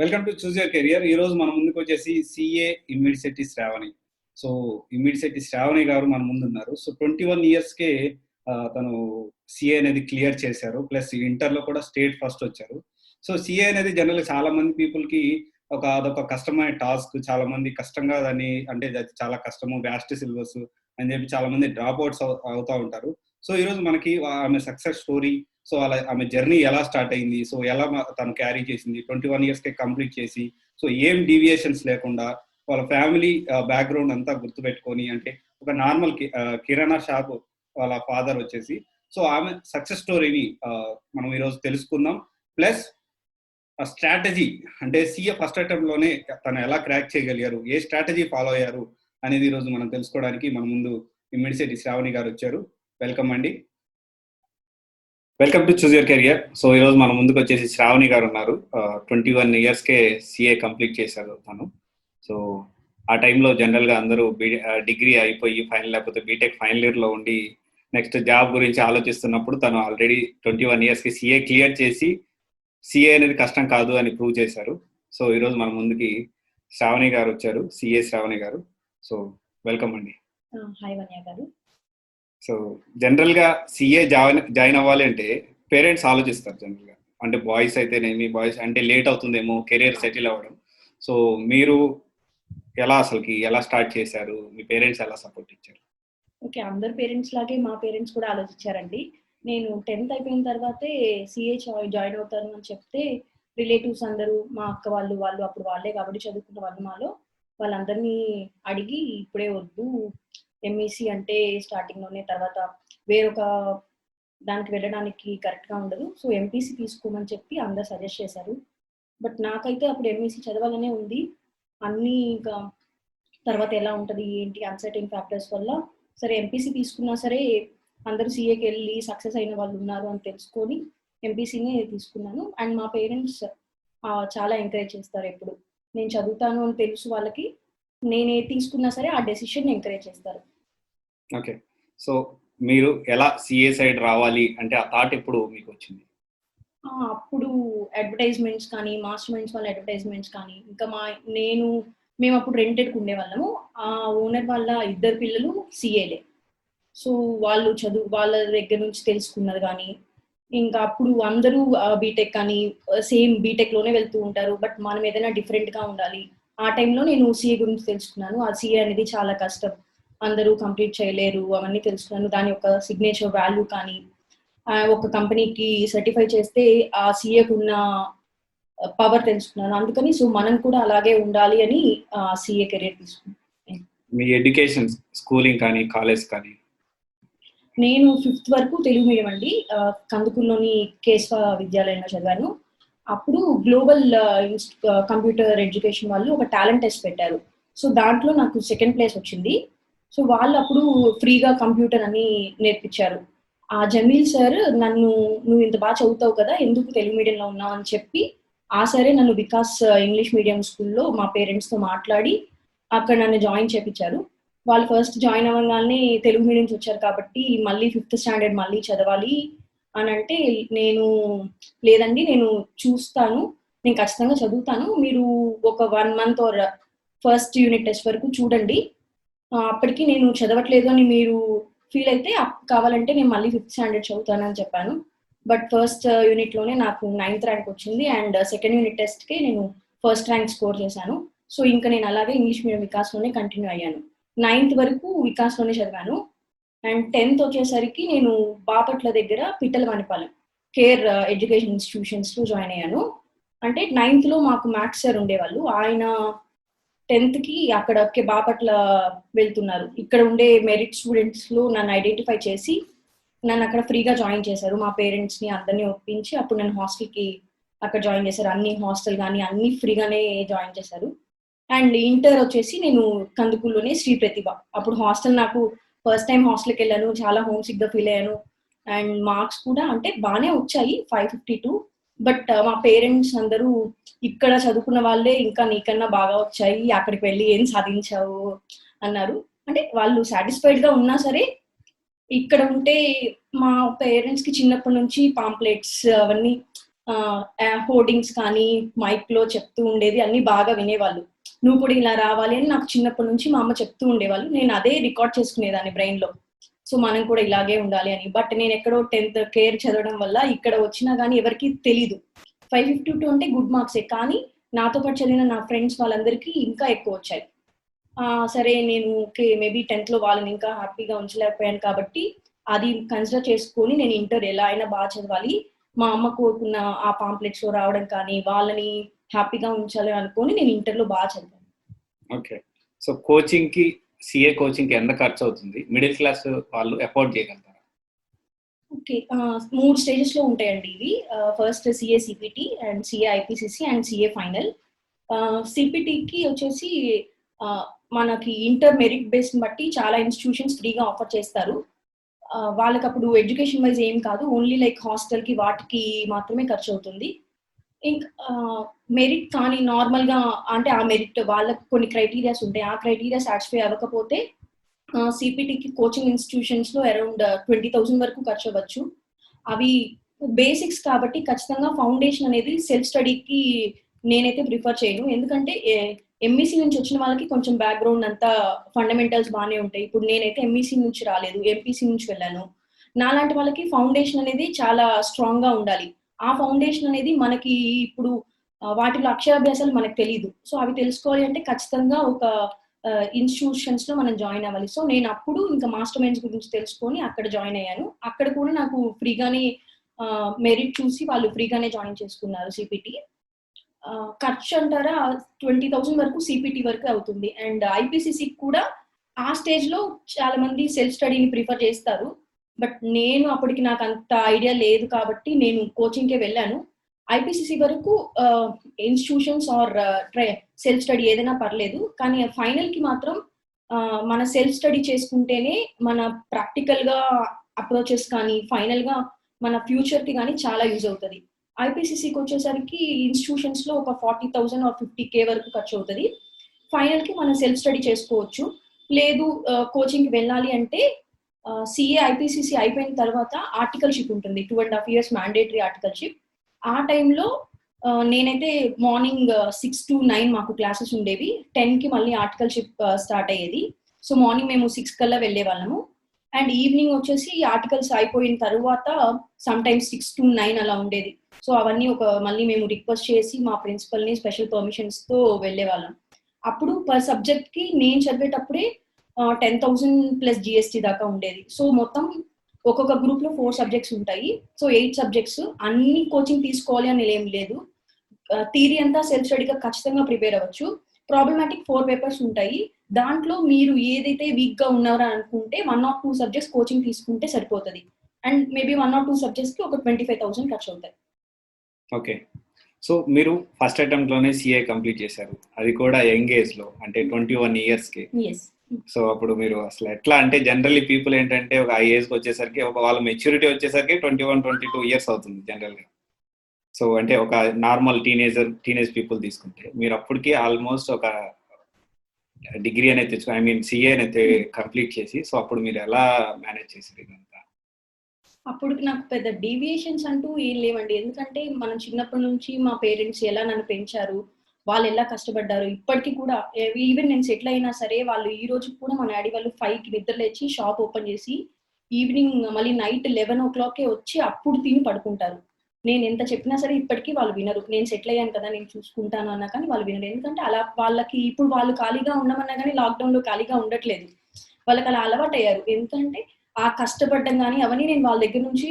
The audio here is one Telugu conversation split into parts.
Welcome to choose your career. ఈ రోజు మన ముందుకు వచ్చేసి సిఏ ఇమ్మిడిశెట్టి శ్రావణి. సో ఇమ్మిడిశెట్టి శ్రావణి గారు మన ముందున్నారు. సో 21 ఇయర్స్‌కే తను సిఏ అనేది క్లియర్ చేశారు. ప్లస్ ఇంటర్‌లో కూడా స్టేట్ ఫస్ట్ వచ్చారు. సో సిఏ అనేది జనరల్‌గా చాలా మంది పీపుల్‌కి అదొక కష్టమైన టాస్క్. చాలా మంది కష్టంగా దాన్ని అంటే అది చాలా కష్టము, వ్యాస్ట్ సిలబస్ అని చెప్పి చాలా మంది డ్రాప్ అవుట్స్ అవుతా ఉంటారు. సో ఈరోజు మనకి ఆమె సక్సెస్ స్టోరీ, సో అలా ఆమె జర్నీ ఎలా స్టార్ట్ అయింది, సో ఎలా తను క్యారీ చేసింది 21 ఇయర్స్కే కంప్లీట్ చేసి, సో ఏం డీవియేషన్స్ లేకుండా వాళ్ళ ఫ్యామిలీ బ్యాక్గ్రౌండ్ అంతా గుర్తుపెట్టుకొని, అంటే ఒక నార్మల్ కిరాణా షాప్ వాళ్ళ ఫాదర్ వచ్చేసి, సో ఆమె సక్సెస్ స్టోరీని మనం ఈరోజు తెలుసుకుందాం. ప్లస్ ఆ స్ట్రాటజీ అంటే సీఏ ఫస్ట్ అటెంప్ట్ లోనే తను ఎలా క్రాక్ చేయగలిగారు, ఏ స్ట్రాటజీ ఫాలో అయ్యారు అనేది ఈరోజు మనం తెలుసుకోవడానికి మన ముందు ఇమ్మిడిశెట్టి శ్రావణి గారు వచ్చారు. వెల్కమ్ అండి. Welcome to choose your career. So ఈరోజు మన ముందుకు వచ్చేసి శ్రావణి గారు ఉన్నారు. 21 ఇయర్స్కే సిఏ కంప్లీట్ చేశారు తను. సో ఆ టైంలో జనరల్గా అందరూ డిగ్రీ అయిపోయి ఫైనల్ లేకపోతే బీటెక్ ఫైనల్ ఇయర్లో ఉండి నెక్స్ట్ జాబ్ గురించి ఆలోచిస్తున్నప్పుడు తను ఆల్రెడీ 21 ఇయర్స్కి సిఏ క్లియర్ చేసి సిఏ అనేది కష్టం కాదు అని ప్రూవ్ చేశారు. సో ఈరోజు మన ముందుకి శ్రావణి గారు వచ్చారు, సిఏ శ్రావణి గారు. సో వెల్కమ్ అండి. హాయ్ వన్య గారు. సో జనరల్గా సిఏ జాయిన్ అవ్వాలి అంటే పేరెంట్స్ ఆలోచిస్తారు జనరల్గా, అంటే బాయ్స్ అయితేనేమి, బాయ్స్ అంటే లేట్ అవుతుందేమో కెరియర్ సెటిల్ అవ్వడం. సో మీరు అసలుకి ఎలా స్టార్ట్ చేశారు, మీ పేరెంట్స్ ఎలా సపోర్ట్ ఇచ్చారు? ఓకే, అందరు పేరెంట్స్ లాగే మా పేరెంట్స్ కూడా ఆలోచించారండి. నేను 10th అయిపోయిన తర్వాతే సిఏ జాయిన్ అవుతాను అని చెప్తే రిలేటివ్స్ అందరూ, మా అక్క వాళ్ళు అప్పుడు వాళ్ళే కాబట్టి చదువుకున్న వాళ్ళు మాలో, వాళ్ళందరినీ అడిగి ఇప్పుడే వద్దు, ఎంఈసి అంటే స్టార్టింగ్లోనే తర్వాత వేరొక దానికి వెళ్ళడానికి కరెక్ట్గా ఉండదు, సో ఎంపీసీ తీసుకోమని చెప్పి అందరు సజెస్ట్ చేశారు. బట్ నాకైతే అప్పుడు ఎంఈసి చదవాలనే ఉంది. అన్నీ ఇంకా తర్వాత ఎలా ఉంటుంది ఏంటి అన్సర్టైన్ ఫ్యాక్టర్స్ వల్ల సరే ఎంపీసీ తీసుకున్నా సరే అందరూ సీఏకి వెళ్ళి సక్సెస్ అయిన వాళ్ళు ఉన్నారు అని తెలుసుకొని ఎంపీసీనే తీసుకున్నాను. అండ్ మా పేరెంట్స్ చాలా ఎంకరేజ్ చేస్తారు. ఎప్పుడు నేను చదువుతాను అని తెలుసు వాళ్ళకి, నేనే తీసుకున్నా సరే ఆ డెసిషన్ ఎంకరేజ్ చేస్తారు. ఓకే, సో మీరు ఎలా సిఏ సైడ్ రావాలి అంటే ఆ థాట్ ఎప్పుడు మీకు వచ్చింది? అప్పుడు అడ్వర్టైజ్మెంట్స్ కానీ, మాస్టర్ మైండ్స్ వాళ్ళ అడ్వర్టైజ్మెంట్స్ కానీ, ఇంకా మేము అప్పుడు రెంటెడ్కి ఉండేవాళ్ళము. ఆ ఓనర్ వాళ్ళ 2 పిల్లలు సిఏలే. సో వాళ్ళ దగ్గర నుంచి తెలుసుకున్నది కానీ, ఇంకా అప్పుడు అందరూ బీటెక్ కానీ సేమ్ బీటెక్లోనే వెళ్తూ ఉంటారు. బట్ మనం ఏదైనా డిఫరెంట్గా ఉండాలి. ఆ టైంలో నేను సిఏ గురించి తెలుసుకున్నాను. ఆ సిఏ అనేది చాలా కష్టం, అందరూ కంప్లీట్ చేయలేరు, అవన్నీ తెలుసుకున్నాను. దాని యొక్క సిగ్నేచర్ వాల్యూ కానీ, ఒక కంపెనీకి సర్టిఫై చేస్తే ఆ సిఏకు ఉన్న పవర్ తెలుసుకున్నాను. అందుకని సో మనం కూడా అలాగే ఉండాలి అని సిఏ కెరీర్ తీసుకున్నాను. మీ ఎడ్యుకేషన్ స్కూలింగ్ కానీ కాలేజ్ కానీ? నేను 5th వరకు తెలుగు మీడియం అండి. కందుకూరులోని కేశవ విద్యాలయంలో చదివాను. అప్పుడు గ్లోబల్ కంప్యూటర్ ఎడ్యుకేషన్ వాళ్ళు ఒక టాలెంట్ టెస్ట్ పెట్టారు. సో దాంట్లో నాకు 2nd ప్లేస్ వచ్చింది. సో వాళ్ళు అప్పుడు ఫ్రీగా కంప్యూటర్ అని నేర్పించారు. ఆ జమీల్ సార్ నువ్వు ఇంత బాగా చదువుతావు కదా, ఎందుకు తెలుగు మీడియంలో ఉన్నావు అని చెప్పి ఆ సరే నన్ను వికాస్ ఇంగ్లీష్ మీడియం స్కూల్లో మా పేరెంట్స్తో మాట్లాడి అక్కడ నన్ను జాయిన్ చేపించారు. వాళ్ళు ఫస్ట్ జాయిన్ అవ్వగానే తెలుగు మీడియంకి వచ్చారు కాబట్టి మళ్ళీ 5th స్టాండర్డ్ మళ్ళీ చదవాలి అని అంటే, నేను లేదండి నేను చూస్తాను, నేను ఖచ్చితంగా చదువుతాను, మీరు ఒక 1 month or first unit test వరకు చూడండి, అప్పటికి నేను చదవట్లేదు అని మీరు ఫీల్ అయితే కావాలంటే నేను మళ్ళీ 5th స్టాండర్డ్ చదువుతానని చెప్పాను. బట్ ఫస్ట్ యూనిట్లోనే నాకు 9th ర్యాంక్ వచ్చింది. అండ్ 2nd యూనిట్ టెస్ట్కి నేను ఫస్ట్ ర్యాంక్ స్కోర్ చేశాను. సో ఇంకా నేను అలాగే ఇంగ్లీష్ మీడియం వికాస్లోనే కంటిన్యూ అయ్యాను. 9th వరకు వికాస్లోనే చదివాను. అండ్ 10th వచ్చేసరికి నేను బాపట్ల దగ్గర పిట్టలవానిపాలెం కేర్ ఎడ్యుకేషన్ ఇన్స్టిట్యూషన్స్లో జాయిన్ అయ్యాను. అంటే 9th మాకు మ్యాథ్స్ సార్ ఉండేవాళ్ళు, ఆయన 10th అక్కడ బాపట్ల వెళ్తున్నారు, ఇక్కడ ఉండే మెరిట్ స్టూడెంట్స్లో నన్ను ఐడెంటిఫై చేసి నన్ను అక్కడ ఫ్రీగా జాయిన్ చేశారు. మా పేరెంట్స్ని అందరినీ ఒప్పించి అప్పుడు నన్ను హాస్టల్కి అక్కడ జాయిన్ చేశారు. అన్ని హాస్టల్ కానీ అన్ని ఫ్రీగానే జాయిన్ చేశారు. అండ్ ఇంటర్ వచ్చేసి నేను కందుకూరులోనే శ్రీ ప్రతిభ. అప్పుడు హాస్టల్ నాకు ఫస్ట్ టైం హాస్టల్కి వెళ్ళాను, చాలా హోమ్ సిక్గా ఫీల్ అయ్యాను. అండ్ మార్క్స్ కూడా అంటే బాగానే వచ్చాయి, 552. బట్ మా పేరెంట్స్ అందరూ ఇక్కడ చదువుకున్న వాళ్ళే ఇంకా నీకన్నా బాగా వచ్చాయి, అక్కడికి వెళ్ళి ఏం సాధించావు అన్నారు. అంటే వాళ్ళు సాటిస్ఫైడ్గా ఉన్నా సరే ఇక్కడ ఉంటే మా పేరెంట్స్కి చిన్నప్పటి నుంచి పాంప్లెట్స్ అవన్నీ హోర్డింగ్స్ కానీ మైక్ లో చెప్తూ ఉండేది అన్ని బాగా వినేవాళ్ళు. నువ్వు కూడా ఇలా రావాలి అని నాకు చిన్నప్పటి నుంచి మా అమ్మ చెప్తూ ఉండేవాళ్ళు. నేను అదే రికార్డ్ చేసుకునేదాన్ని బ్రెయిన్ లో. సో మనం కూడా ఇలాగే ఉండాలి అని. బట్ నేను ఎక్కడో 10th కేర్ చదవడం వల్ల ఇక్కడ వచ్చినా కానీ ఎవరికి తెలీదు. 552 అంటే గుడ్ మార్క్సే, కానీ నాతో పాటు చదివిన నా ఫ్రెండ్స్ వాళ్ళందరికీ ఇంకా ఎక్కువ వచ్చాయి. సరే నేను ఓకే మేబీ 10th లో వాళ్ళని ఇంకా హ్యాపీగా ఉంచలేకపోయాను కాబట్టి అది కన్సిడర్ చేసుకొని నేను ఇంటర్ ఎలా అయినా బాగా చదవాలి, మా అమ్మ కోరుకున్న ఆ పాంప్లెట్స్ లో రావడం కానీ వాళ్ళని హ్యాపీగా ఉంచాలి అనుకొని నేను ఇంటర్లో బాగా చదివాను. ఓకే. సో కోచింగ్ కి, సిఏ కోచింగ్ కి ఎంత ఖర్చు అవుతుంది? మిడిల్ క్లాస్ వాళ్ళు అఫోర్డ్ చేయగలుగుతారా? ఓకే. 3 స్టేజెస్ లో ఉంటాయండి ఇవి. First CA CPT and CA IPCC and CA final. సిపిటికి వచ్చేసి మనకి ఇంటర్ మెరిట్ బేస్ బట్టి చాలా ఇన్స్టిట్యూషన్స్ ఫ్రీగా ఆఫర్ చేస్తారు. వాళ్ళకి అప్పుడు ఎడ్యుకేషన్ వైజ్ ఏం కాదు, ఓన్లీ లైక్ హాస్టల్ కి వాటికి మాత్రమే ఖర్చు అవుతుంది. ఇంకా మెరిట్ కానీ నార్మల్ గా అంటే ఆ మెరిట్ వాళ్ళకి కొన్ని క్రైటీరియాస్ ఉంటాయి. ఆ క్రైటీరియా సాటిస్ఫై అవ్వకపోతే సిపిటికి కోచింగ్ ఇన్స్టిట్యూషన్స్ లో అరౌండ్ 20,000 వరకు ఖర్చు అవ్వచ్చు. అవి బేసిక్స్ కాబట్టి ఖచ్చితంగా ఫౌండేషన్ అనేది సెల్ఫ్ స్టడీకి నేనైతే ప్రిఫర్ చేయను. ఎందుకంటే ఎంఈసీ నుంచి వచ్చిన వాళ్ళకి కొంచెం బ్యాక్గ్రౌండ్ అంతా ఫండమెంటల్స్ బాగానే ఉంటాయి. ఇప్పుడు నేనైతే ఎంఈసీ నుంచి రాలేదు, ఎంపీసీ నుంచి వెళ్ళాను. నాలాంటి వాళ్ళకి ఫౌండేషన్ అనేది చాలా స్ట్రాంగ్ గా ఉండాలి. ఆ ఫౌండేషన్ అనేది మనకి ఇప్పుడు వాటిలో అక్షరాభ్యాసాలు మనకు తెలియదు. సో అవి తెలుసుకోవాలి అంటే ఖచ్చితంగా ఒక ఇన్స్టిట్యూషన్స్ లో మనం జాయిన్ అవ్వాలి. సో నేను అప్పుడు ఇంకా మాస్టర్ మైండ్స్ గురించి తెలుసుకొని అక్కడ జాయిన్ అయ్యాను. అక్కడ కూడా నాకు ఫ్రీగానే మెరిట్ చూసి వాళ్ళు ఫ్రీగానే జాయిన్ చేసుకున్నారు సిపిటి. ఖర్చు అంటారా 20,000 వరకు సిపిటి వరకు అవుతుంది. అండ్ ఐపీసీసీ కూడా ఆ స్టేజ్ లో చాలా మంది సెల్ఫ్ స్టడీని ప్రిఫర్ చేస్తారు. బట్ నేను అప్పటికి నాకు అంత ఐడియా లేదు కాబట్టి నేను కోచింగ్కే వెళ్ళాను. ఐపీసీసీ వరకు ఇన్స్టిట్యూషన్స్ ఆర్ సెల్ఫ్ స్టడీ ఏదైనా పర్లేదు, కానీ ఫైనల్ కి మాత్రం మన సెల్ఫ్ స్టడీ చేసుకుంటేనే మన ప్రాక్టికల్ గా అప్రోచెస్ కానీ ఫైనల్ గా మన ఫ్యూచర్ కి కానీ చాలా యూజ్ అవుతుంది. ఐపీసీసీకి వచ్చేసరికి ఇన్స్టిట్యూషన్స్ లో ఒక 40,000 ఆర్ 50K వరకు ఖర్చు అవుతుంది. ఫైనల్ కి మనం సెల్ఫ్ స్టడీ చేసుకోవచ్చు. లేదు కోచింగ్ కి వెళ్ళాలి అంటే సిఏ ఐపీసీసీ అయిపోయిన తర్వాత ఆర్టికల్షిప్ ఉంటుంది, 2.5 years మ్యాండేటరీ ఆర్టికల్షిప్. ఆ టైంలో నేనైతే మార్నింగ్ 6 to 9 మాకు క్లాసెస్ ఉండేవి. 10 కి మళ్ళీ ఆర్టికల్షిప్ స్టార్ట్ అయ్యేది. సో మార్నింగ్ మేము 6 కల్లా వెళ్ళే వాళ్ళము. అండ్ ఈవినింగ్ వచ్చేసి ఆర్టికల్స్ అయిపోయిన తర్వాత సమ్ టైమ్స్ 6 to 9 అలా ఉండేది. సో అవన్నీ మళ్ళీ మేము రిక్వెస్ట్ చేసి మా ప్రిన్సిపల్ ని స్పెషల్ పర్మిషన్స్ తో వెళ్ళే వాళ్ళం. అప్పుడు పర్ సబ్జెక్ట్ కి నేను చదివేటప్పుడే 10,000 ప్లస్ జిఎస్టీ దాకా ఉండేది. సో మొత్తం ఒక్కొక్క గ్రూప్ లో 4 సబ్జెక్ట్స్ ఉంటాయి. సో 8 సబ్జెక్ట్స్ అన్ని కోచింగ్ తీసుకోవాలి అని ఏం లేదు. థియరీ అంతా సెల్ఫ్ స్టడీగా ఖచ్చితంగా ప్రిపేర్ అవ్వచ్చు. ప్రాబ్లమాటిక్ 4 పేపర్స్ ఉంటాయి. దాంట్లో మీరు ఏదైతే వీక్ గా ఉన్నారో అనుకుంటే 1 or 2 సబ్జెక్ట్స్ కోచింగ్ తీసుకుంటే సరిపోతుంది. అండ్ మేబీ 1 or 2 సబ్జెక్ట్స్ కి ఒక 25,000 ఖర్చు అవుతాయి. ఓకే. సో మీరు ఫస్ట్ అటెంప్ట్ లోనే సిఏ కంప్లీట్ చేశారు, అది కూడా యంగ్ ఏజ్ లో, అంటే 21 years కి. సో అప్పుడు మీరు అసలు ఎట్లా, అంటే జనరల్లీ పీపుల్ ఏంటంటే ఒక ఆ ఏజ్ కి వచ్చేసరికి వాళ్ళ మెచ్యూరిటీ వచ్చేసరికి 21-22 years అవుతుంది జనరల్ గా. సో అంటే ఒక నార్మల్ టీనేజ్ పీపుల్ తీసుకుంటే మీరు అప్పటికి ఆల్మోస్ట్ ఒక డిగ్రీ అనేది తెచ్చుకో, ఐ మీన్ సిఏ అనేది కంప్లీట్ చేసి, సో అప్పుడు మీరు ఎలా మేనేజ్ చేశారు ఇదంతా? అప్పుడు నాకు పెద్ద డీవియేషన్స్ అంటూ ఏం లేవండి. ఎందుకంటే మనం చిన్నప్పటి నుంచి మా పేరెంట్స్ ఎలా నన్ను పెంచారు, వాళ్ళు ఎలా కష్టపడ్డారు, ఇప్పటికీ కూడా ఈవెన్ నేను సెటిల్ అయినా సరే వాళ్ళు ఈ రోజు కూడా మా డాడీ వాళ్ళు 5కి నిద్ర లేచి షాప్ ఓపెన్ చేసి ఈవినింగ్ మళ్ళీ నైట్ 11 o'clock వచ్చి అప్పుడు తిని పడుకుంటారు. నేను ఎంత చెప్పినా సరే ఇప్పటికీ వాళ్ళు వినరు. నేను సెటిల్ అయ్యాను కదా నేను చూసుకుంటాను అన్నా కానీ వాళ్ళు వినరు. ఎందుకంటే అలా వాళ్ళకి ఇప్పుడు వాళ్ళు ఖాళీగా ఉండమన్నా కానీ లాక్డౌన్ లో ఖాళీగా ఉండట్లేదు. వాళ్ళకి అలా అలవాటు అయ్యారు. ఎందుకంటే ఆ కష్టపడడం కానీ అవన్నీ నేను వాళ్ళ దగ్గర నుంచి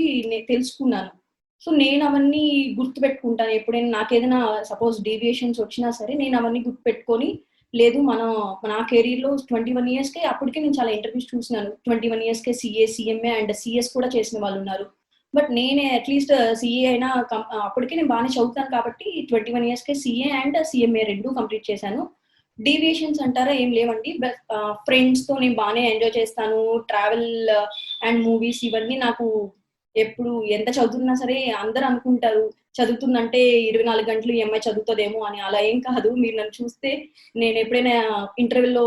తెలుసుకున్నాను. సో నేను అవన్నీ గుర్తుపెట్టుకుంటాను. ఎప్పుడైనా నాకేదైనా సపోజ్ డీవియేషన్స్ వచ్చినా సరే నేను అవన్నీ గుర్తుపెట్టుకొని, లేదు నా కెరీర్ లో 21 years కే అప్పటికే నేను చాలా ఇంటర్వ్యూస్ చూసినాను. 21 years K CA, CMA and CS కూడా చేసిన వాళ్ళు ఉన్నారు. బట్ నేనే అట్లీస్ట్ సిఏ అయినా అప్పటికే నేను బాగానే చదువుతాను కాబట్టి 21 years K CA and CMA 2 complete చేశాను. డీవియేషన్స్ అంటారా ఏం లేవండి. ఫ్రెండ్స్ తో నేను బాగానే ఎంజాయ్ చేస్తాను. ట్రావెల్ అండ్ మూవీస్ ఇవన్నీ నాకు ఎప్పుడు ఎంత చదువుతున్నా సరే అందరూ అనుకుంటారు చదువుతుందంటే 24 గంటలు ఈ అమ్మాయి చదువుతుందేమో అని. అలా ఏం కాదు. మీరు నన్ను చూస్తే నేను ఎప్పుడైనా ఇంటర్వ్యూలో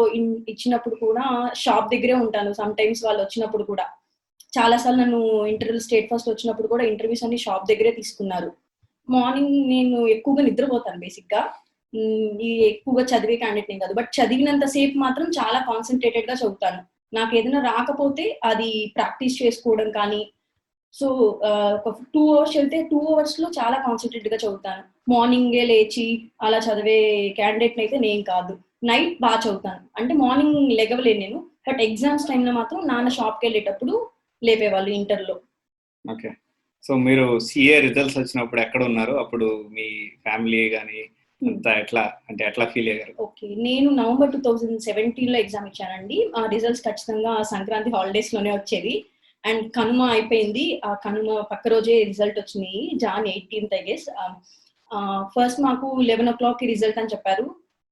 ఇచ్చినప్పుడు కూడా షాప్ దగ్గరే ఉంటాను. సమ్ టైమ్స్ వాళ్ళు వచ్చినప్పుడు కూడా చాలాసార్లు నన్ను ఇంటర్వ్యూ స్టేట్ ఫస్ట్ వచ్చినప్పుడు కూడా ఇంటర్వ్యూస్ అన్ని షాప్ దగ్గరే తీసుకున్నారు. మార్నింగ్ నేను ఎక్కువగా నిద్రపోతాను బేసిక్గా. ఈ ఎక్కువగా చదివే క్యాండిడేట్ కాదు. బట్ చదివినంత సేపు మాత్రం చాలా కాన్సన్ట్రేటెడ్ గా చదువుతాను. నాకు ఏదైనా రాకపోతే అది ప్రాక్టీస్ చేసుకోవడం కానీ, సో ఒక 2 అవర్స్ చదివితే 2 అవర్స్ లో చాలా కాన్సన్ట్రేటెడ్ గా చదువుతాను. మార్నింగే లేచి అలా చదివే క్యాండిడేట్ అయితే నేను కాదు. నైట్ బాగా చదువుతాను. అంటే మార్నింగ్ లెగవలేను నేను. బట్ ఎగ్జామ్స్ టైంలో మాత్రం నాన్న షాప్కి వెళ్ళేటప్పుడు లేపేవాళ్ళు ఇంటర్లో. ఓకే. సో మీరు సిఏ రిజల్ట్స్ వచ్చినప్పుడు ఎక్కడ ఉన్నారు? అప్పుడు మీ ఫ్యామిలీ కానీ అంతా ఎట్లా ఫీల్ అయ్యారు? ఓకే, నేను నవంబర్ 2017లో ఎగ్జామ్ ఇచ్చానండి. ఆ రిజల్ట్స్ ఖచ్చితంగా సంక్రాంతి హాలిడేస్ లోనే వచ్చేది. అండ్ కనుమ అయిపోయింది. ఆ కనుమ పక్క రోజే రిజల్ట్ వచ్చినాయి. John 18th I guess. First మాకు 11 o'clock రిజల్ట్ అని చెప్పారు.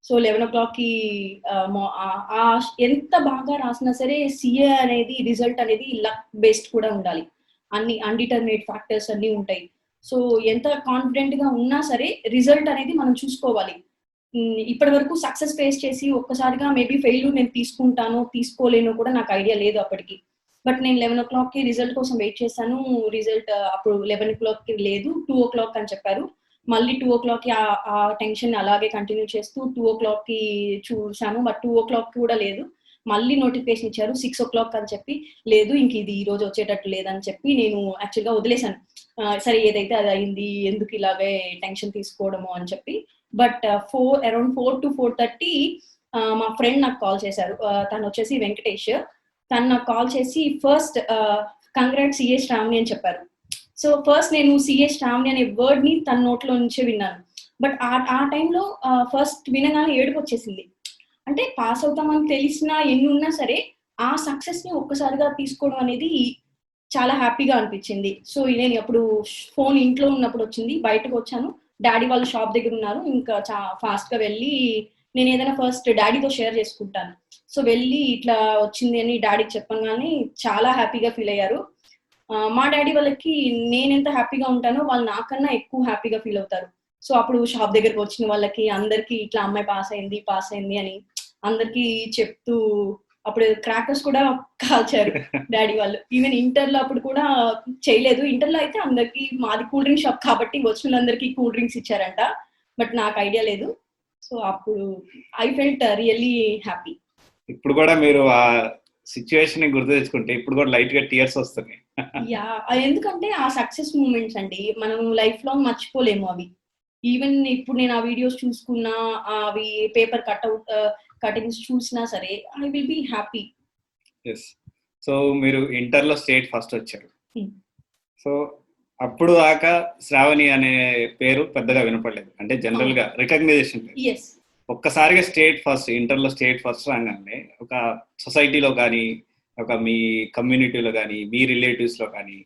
సో 11 o'clock ఎంత బాగా రాసినా సరే సిఏ అనేది రిజల్ట్ అనేది లక్ బేస్డ్ కూడా ఉండాలి. అన్ని అన్డిటర్మినేట్ ఫ్యాక్టర్స్ అన్ని ఉంటాయి. సో ఎంత కాన్ఫిడెంట్ గా ఉన్నా సరే రిజల్ట్ అనేది మనం చూసుకోవాలి. ఇప్పటి వరకు సక్సెస్ ఫేస్ చేసి ఒక్కసారిగా మేబీ ఫెయిల్యూర్ నేను తీసుకుంటానో తీసుకోలేనో కూడా నాకు ఐడియా లేదు అప్పటికి. బట్ నేను 11 o'clock రిజల్ట్ కోసం వెయిట్ చేశాను. రిజల్ట్ అప్పుడు 11 o'clock లేదు, 2 o'clock అని చెప్పారు. మళ్ళీ 2 o'clock ఆ టెన్షన్ అలాగే కంటిన్యూ చేస్తూ 2 o'clock చూసాను. బట్ 2 o'clock కూడా లేదు. మళ్ళీ నోటిఫికేషన్ ఇచ్చారు 6 o'clock అని చెప్పి. లేదు ఇంక ఇది ఈ రోజు వచ్చేటట్టు లేదని చెప్పి నేను యాక్చువల్గా వదిలేశాను. సరే ఏదైతే అది అయింది, ఎందుకు ఇలాగే టెన్షన్ తీసుకోవడము అని చెప్పి. బట్ అరౌండ్ 4 to 4:30 మా ఫ్రెండ్ నాకు కాల్ చేశారు. తను వచ్చేసి వెంకటేష్. తను నాకు కాల్ చేసి ఫస్ట్ కంగ్రాట్ సిఏ శ్రావణి అని చెప్పారు. సో ఫస్ట్ నేను సిఏ శ్రావణి అనే వర్డ్ ని తన నోట్లో నుంచే విన్నాను. బట్ ఆ టైంలో ఫస్ట్ వినగానే ఏడుపు వచ్చేసింది. అంటే పాస్ అవుతామని తెలిసినా ఎన్ని ఉన్నా సరే ఆ సక్సెస్ ని ఒక్కసారిగా తీసుకోవడం అనేది చాలా హ్యాపీగా అనిపించింది. సో నేను అప్పుడు ఫోన్ ఇంట్లో ఉన్నప్పుడు వచ్చింది. బయటకు వచ్చాను, డాడీ వాళ్ళు షాప్ దగ్గర ఉన్నారు. ఇంకా ఫాస్ట్ గా వెళ్ళి నేను ఏదైనా ఫస్ట్ డాడీతో షేర్ చేసుకుంటాను. సో వెళ్ళి ఇట్లా వచ్చింది అని డాడీకి చెప్పగానే చాలా హ్యాపీగా ఫీల్ అయ్యారు. మా డాడీ వాళ్ళకి నేను ఎంత హ్యాపీగా ఉంటానో వాళ్ళు నాకన్నా ఎక్కువ హ్యాపీగా ఫీల్ అవుతారు. సో అప్పుడు షాప్ దగ్గరకు వచ్చిన వాళ్ళకి అందరికి ఇట్లా అమ్మాయి పాస్ అయింది అని అందరికి చెప్తూ అప్పుడు క్రాకర్స్ కూడా కాల్చారు డాడీ వాళ్ళు. ఈవెన్ ఇంటర్ లో అప్పుడు కూడా చేయలేదు. ఇంటర్ లో అయితే అందరికి, మాది కూల్ డ్రింక్ షాప్ కాబట్టి వచ్చిన వాళ్ళందరికీ కూల్ డ్రింక్స్ ఇచ్చారంట. బట్ నాకు ఐడియా లేదు. సో అప్పుడు ఐ ఫెల్ట్ రియల్లీ హ్యాపీ. ఇప్పుడు కూడా మీరు ఆ సిచ్యువేషన్ గుర్తు తెచ్చుకుంటే ఇప్పుడు కూడా లైట్ గా టీయర్స్ వస్తున్నాయి. యా, ఎందుకంటే ఆ సక్సెస్ మూమెంట్స్ అండి మనం లైఫ్ లాంగ్ మర్చిపోలేము అవి. ఈవెన్ ఇప్పుడు నేను ఆ వీడియోస్ చూసుకున్నా, అవి పేపర్ కటింగ్స్ చూసినా సరే I will be happy. Yes. So మీరు ఇంటర్లో స్టేట్ ఫస్ట్ వచ్చారు. సో అప్పుడు దాకా శ్రావణి అనే పేరు పెద్దగా వినపడలేదు. అంటే జనరల్ గా రికగ్నైజేషన్ లేదు. ఒక్కసారిగా స్టేట్ ఫస్ట్, ఇంటర్లో స్టేట్ ఫస్ట్ రాగానే ఒక సొసైటీలో కానీ, ఒక మీ కమ్యూనిటీలో కానీ, మీ రిలేటివ్స్ లో కానీ,